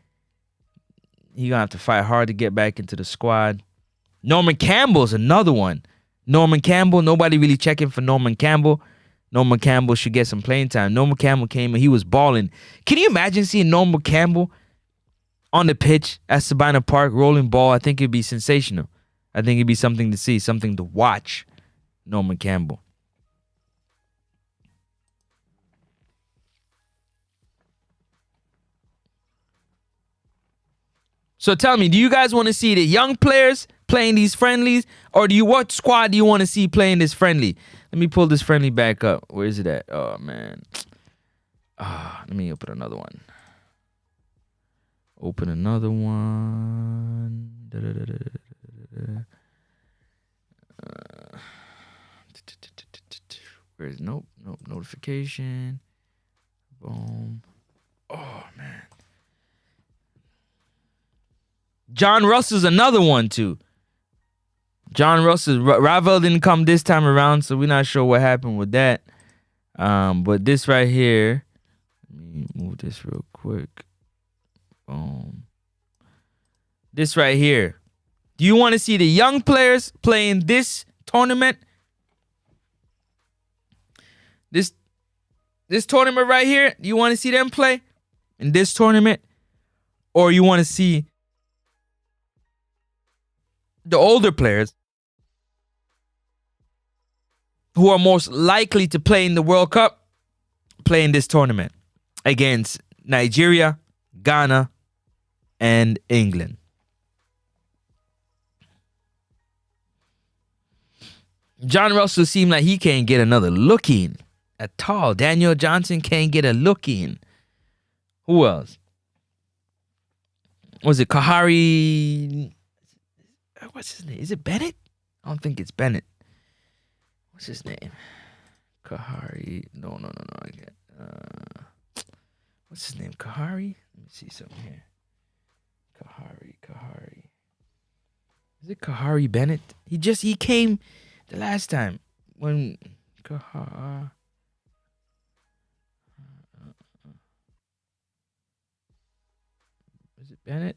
He gonna have to fight hard to get back into the squad. Norman Campbell's another one. Norman Campbell, nobody really checking for Norman Campbell. Norman Campbell should get some playing time. Norman Campbell came and he was balling. Can you imagine seeing Norman Campbell on the pitch at Sabina Park rolling ball? I think it'd be sensational. I think it'd be something to see, something to watch. Norman Campbell. So tell me, do you guys want to see the young players playing these friendlies, or what squad do you want to see playing this friendly? Let me pull this friendly back up. Where is it at? Oh, man. Let me open another one. Open another one. Where's nope, notification. Boom. Oh, man. John Russell's another one, too. John Russell. Ravel didn't come this time around, so we're not sure what happened with that. But this right here. Let me move this real quick. Boom. This right here. Do you want to see the young players playing this tournament? This tournament right here, you want to see them play in this tournament? Or you want to see the older players who are most likely to play in the World Cup play in this tournament against Nigeria, Ghana, and England? John Russell seemed like he can't get another look in at all. Daniel Johnson can't get a look in. Who else? Was it Kahari? What's his name? Is it Bennett? I don't think it's Bennett. What's his name? Kahari. No. What's his name? Kahari? Let me see something here. Kahari. Is it Kahari Bennett? He came the last time when is it Bennett?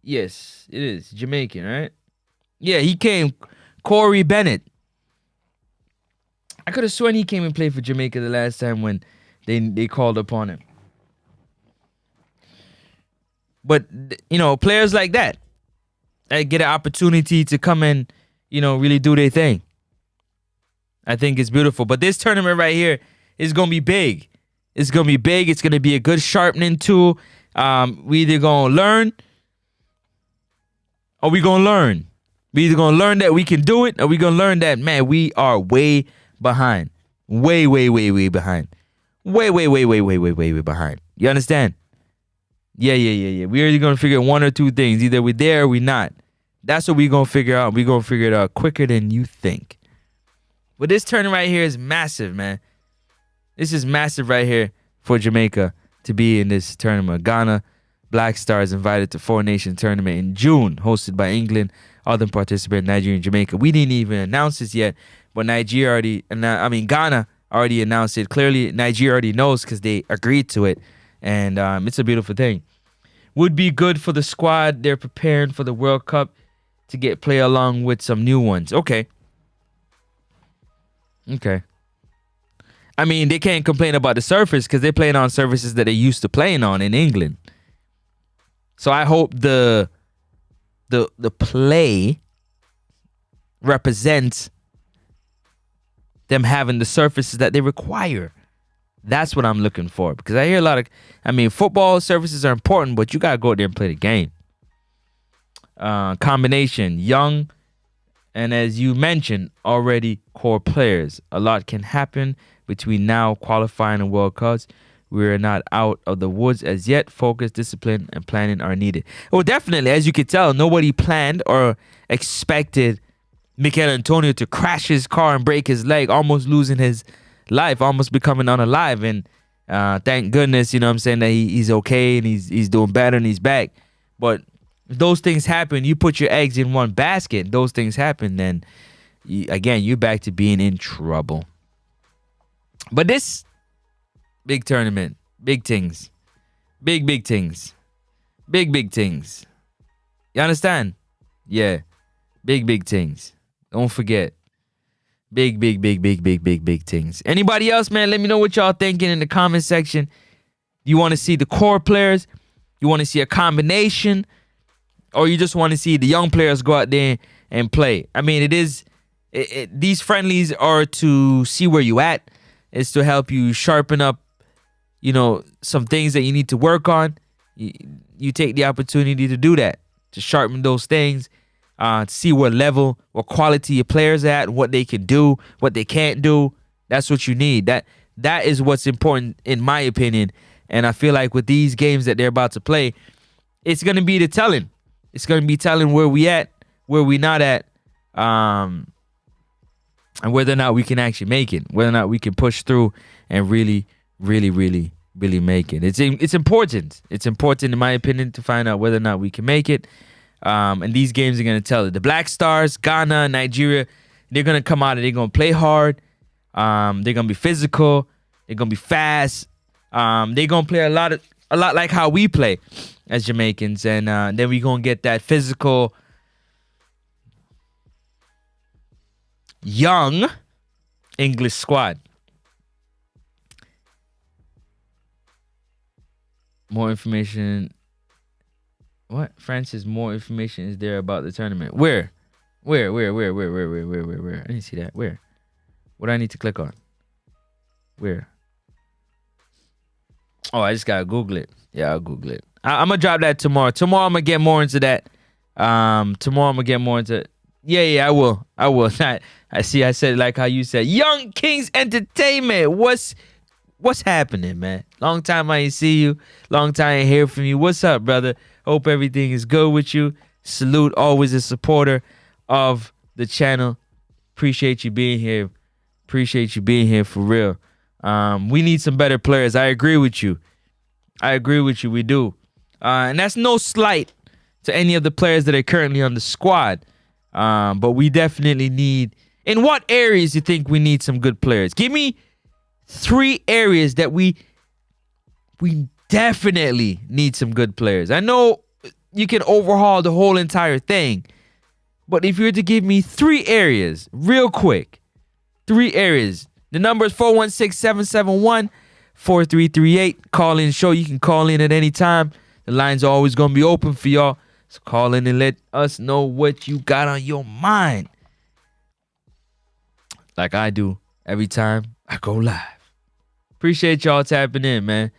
Yes, it is. Jamaican, right? Yeah, he came. Corey Bennett. I could have sworn he came and played for Jamaica the last time when they called upon him. But, players like that get an opportunity to come and, really do their thing. I think it's beautiful. But this tournament right here is going to be big. It's going to be big. It's going to be a good sharpening tool. We either going to learn or we going to learn. We either going to learn that we can do it or we going to learn that, man, we are way behind. Way behind. Way behind. You understand? Yeah. We're either going to figure out one or two things. Either we're there or we're not. That's what we're going to figure out. We're going to figure it out quicker than you think. But this tournament right here is massive, man. This is massive right here for Jamaica to be in this tournament. Ghana Black Stars invited to Four Nations tournament in June, hosted by England. Other participants, Nigeria and Jamaica. We didn't even announce this yet, but Ghana already announced it. Clearly, Nigeria already knows because they agreed to it, and it's a beautiful thing. Would be good for the squad. They're preparing for the World Cup to get play along with some new ones. Okay. I mean, they can't complain about the surface because they're playing on surfaces that they used to playing on in England. So I hope the play represents them having the surfaces that they require. That's what I'm looking for, because I hear a lot of, football surfaces are important, but you got to go out there and play the game. Combination, young, and as you mentioned, already core players. A lot can happen between now qualifying and World Cups. We're not out of the woods as yet. Focus, discipline, and planning are needed. Well, definitely, as you could tell, nobody planned or expected Mikel Antonio to crash his car and break his leg, almost losing his life, almost becoming unalive. And thank goodness, that he's okay and he's doing better and he's back. But if those things happen, you put your eggs in one basket, those things happen, then you're back to being in trouble. But this big tournament, big things. Big things. Big things. You understand? Yeah. Big things. Don't forget. Big things. Anybody else, man? Let me know what y'all thinking in the comment section. You want to see the core players? You want to see a combination? Or you just want to see the young players go out there and play? These friendlies are to see where you at. It's to help you sharpen up, some things that you need to work on. You take the opportunity to do that, to sharpen those things, to see what level, what quality your players at, what they can do, what they can't do. That's what you need. That is what's important, in my opinion. And I feel like with these games that they're about to play, it's going to be the telling. It's going to be telling where we at, where we not at, and whether or not we can actually make it, whether or not we can push through and really make it. It's important. It's important, in my opinion, to find out whether or not we can make it. And these games are going to tell it. The Black Stars, Ghana, Nigeria, they're going to come out and they're going to play hard. They're going to be physical. They're going to be fast. They're going to play a lot like how we play as Jamaicans. And then we're going to get that physical young English squad. More information. What? Francis, more information is there about the tournament. Where? I didn't see that. Where? What do I need to click on? Where? Oh, I just gotta Google it. Yeah, I'll Google it. I'm gonna drop that tomorrow. Tomorrow I'm gonna get more into that. Yeah, I will. I see. I said like how you said. Young Kings Entertainment. What's happening, man? Long time I ain't see you. Long time I ain't hear from you. What's up, brother? Hope everything is good with you. Salute, always a supporter of the channel. Appreciate you being here. Appreciate you being here for real. We need some better players. I agree with you. We do. And that's no slight to any of the players that are currently on the squad. But we definitely need... In what areas you think we need some good players? Give me 3 areas that we definitely need some good players. I know you can overhaul the whole entire thing. But if you were to give me 3 areas, real quick. 3 areas. The number is 416-771-4338. Call in show. You can call in at any time. The lines are always going to be open for y'all. So call in and let us know what you got on your mind. Like I do every time I go live. Appreciate y'all tapping in, man.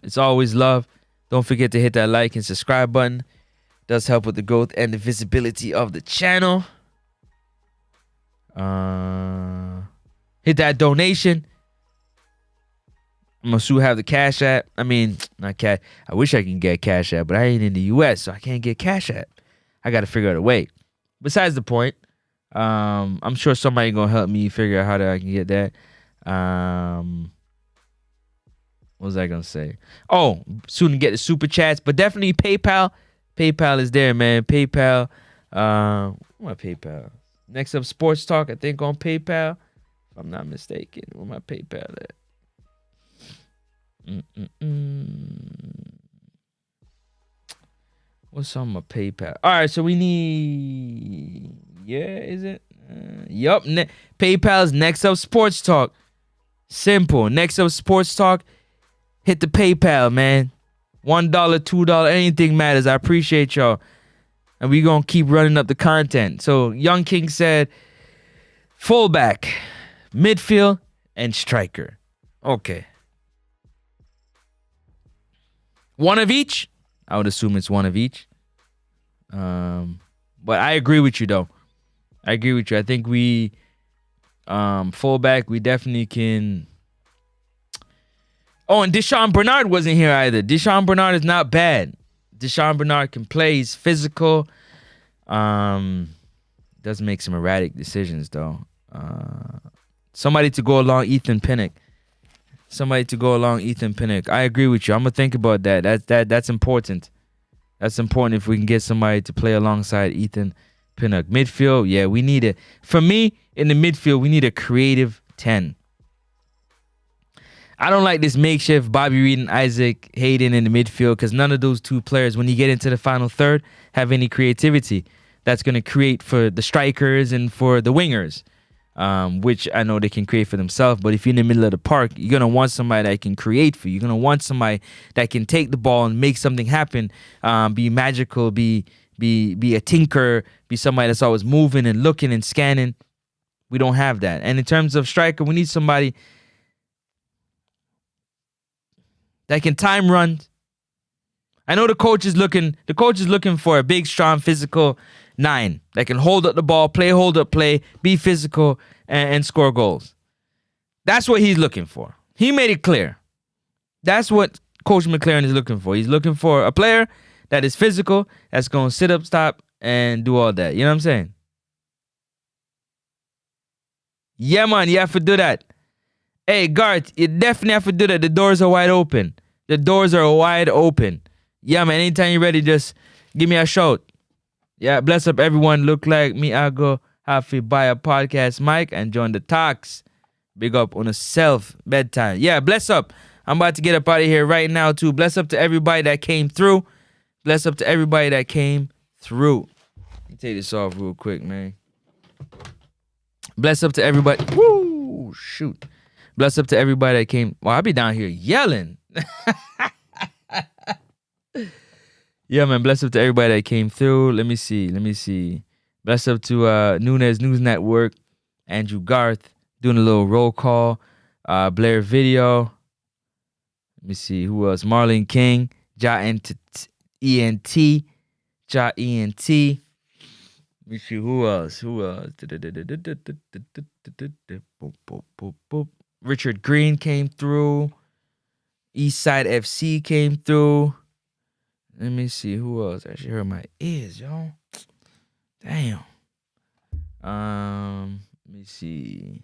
It's always love. Don't forget to hit that like and subscribe button. Does help with the growth and the visibility of the channel. Hit that donation. I'm gonna have the Cash App. I mean, not Cash. I wish I can get Cash App, but I ain't in the US, so I can't get Cash App. I gotta figure out a way. Besides the point, I'm sure somebody gonna help me figure out how I can get that. What was I gonna say? Oh, soon to get the super chats, but definitely PayPal. PayPal is there, man. PayPal. What PayPal? Next up, Sports Talk. I think on PayPal, if I'm not mistaken. Where my PayPal at? What's on my PayPal? All right, so we need. Yeah, is it? Yup. PayPal's Next Up Sports Talk. Simple. Next Up Sports Talk. Hit the PayPal, man. $1, $2, anything matters. I appreciate y'all. And we going to keep running up the content. So, Young King said, fullback, midfield, and striker. Okay. One of each? I would assume it's one of each. But I agree with you, though. I agree with you. I think we, fullback, we definitely can... Oh, and Deshaun Bernard wasn't here either. Deshaun Bernard is not bad. Deshaun Bernard can play. He's physical. Does make some erratic decisions, though. Somebody to go along Ethan Pinnock. I agree with you. I'm going to think about that. That's important. That's important if we can get somebody to play alongside Ethan Pinnock. Midfield, yeah, we need it. For me, in the midfield, we need a creative 10. I don't like this makeshift Bobby Reed and Isaac Hayden in the midfield because none of those 2 players, when you get into the final third, have any creativity that's going to create for the strikers and for the wingers, which I know they can create for themselves. But if you're in the middle of the park, you're going to want somebody that can create for you. You're going to want somebody that can take the ball and make something happen, be magical, be a tinker, be somebody that's always moving and looking and scanning. We don't have that. And in terms of striker, we need somebody that can time run. I know the coach is looking for a big, strong, physical 9 that can hold up the ball, hold up play, be physical, and score goals. That's what he's looking for. He made it clear. That's what Coach McLaren is looking for. He's looking for a player that is physical, that's going to sit up, stop, and do all that. You know what I'm saying? Yeah, man, you have to do that. Hey, Garth, you definitely have to do that. The doors are wide open. Yeah, man, anytime you're ready, just give me a shout. Yeah, bless up everyone. Look like me, I go have to buy a podcast mic and join the talks. Big up on a self bedtime. Yeah, bless up. I'm about to get up out of here right now, too. Bless up to everybody that came through. Let me take this off real quick, man. Bless up to everybody. Woo, shoot. Bless up to everybody that came. Well, I'll be down here yelling. Yeah, man. Bless up to everybody that came through. Let me see. Bless up to Nunes News Network, Andrew Garth, doing a little roll call. Blair Video. Let me see. Who else? Marlene King. Ja ENT. Ja ENT. Let me see. Who else? Richard Green came through. Eastside FC came through. Let me see who else. Actually hurt my ears, y'all. Damn. Let me see.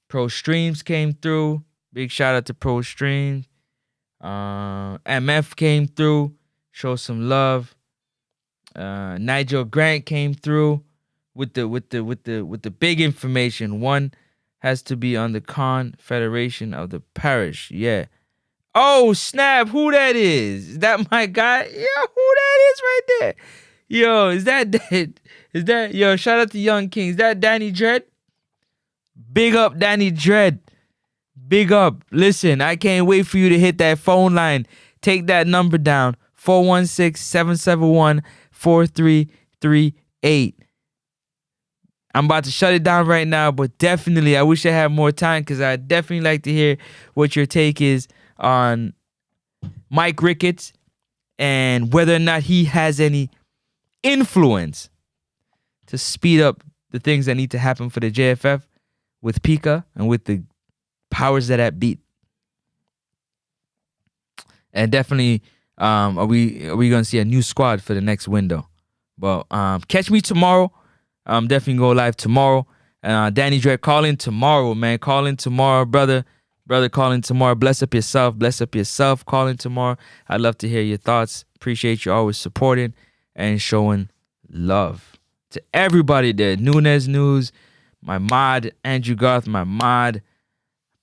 Pro Streams came through. Big shout out to Pro Streams. MF came through. Show some love. Nigel Grant came through with the big information. One has to be on the Confederation of the Parish. Yeah. Oh, snap. Who that is? Is that my guy? Yeah, who that is right there? Yo, is that yo, shout out to Young King. Is that Danny Dread? Big up, Danny Dread. Big up. Listen, I can't wait for you to hit that phone line. Take that number down. 416-771-4338. I'm about to shut it down right now, but definitely, I wish I had more time because I'd definitely like to hear what your take is on Mike Ricketts and whether or not he has any influence to speed up the things that need to happen for the JFF with Pika and with the powers that beat. And definitely, are we gonna see a new squad for the next window? But catch me tomorrow. Definitely go live tomorrow. Danny Drake, call in tomorrow, man. Call in tomorrow, brother. Brother, call in tomorrow. Bless up yourself. Bless up yourself. Call in tomorrow. I'd love to hear your thoughts. Appreciate you always supporting and showing love to everybody there. Nunes News, my mod, Andrew Garth, my mod.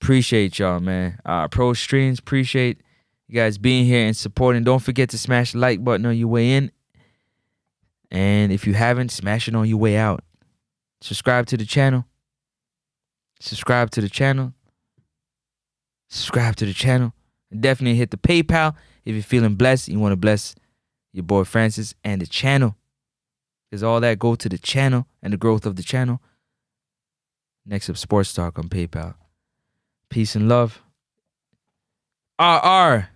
Appreciate y'all, man. Pro Streams, appreciate you guys being here and supporting. Don't forget to smash the like button on your way in. And if you haven't, smash it on your way out. Subscribe to the channel. Subscribe to the channel. Subscribe to the channel. And definitely hit the PayPal if you're feeling blessed. You want to bless your boy Francis and the channel. Because all that go to the channel and the growth of the channel. Next up, Sports Talk on PayPal. Peace and love. RR.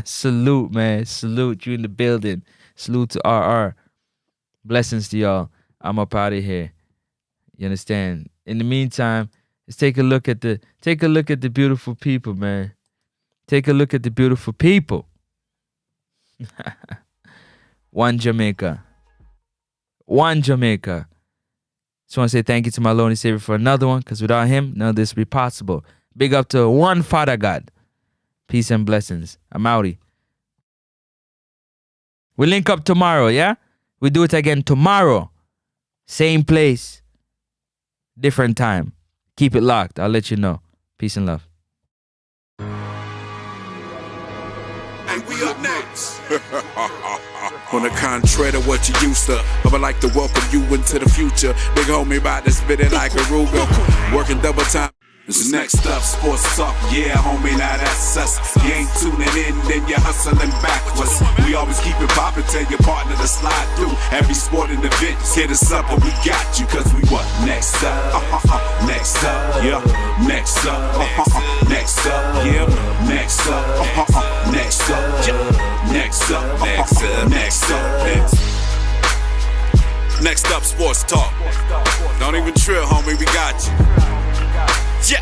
Salute, man. Salute. You in the building. Salute to RR. Blessings to y'all. I'm up out of here. You understand? In the meantime, let's take a look at the beautiful people, man. Take a look at the beautiful people. One Jamaica. One Jamaica. Just want to say thank you to my Lord and Savior for another one, because without him, none of this would be possible. Big up to one Father God. Peace and blessings. I'm outie. We link up tomorrow, yeah? We do it again tomorrow. Same place. Different time. Keep it locked. I'll let you know. Peace and love. And we up next. On the contrary to what you used to, I would like to welcome you into the future. Big homie about to spit it like a Ruger. Working double time. This is next up, Sports Talk, yeah, homie, now that's us. You ain't tuning in, then you're hustling backwards. We always keep it poppin', tell your partner to slide through. Every sporting event, just hit us up and we got you. Cause we what? Next up, next up, yeah. Next up, next up, yeah. Next up, next up, yeah. Next up, next up. Next up, Sports Talk. Don't even trill, homie, we got you. Yeah.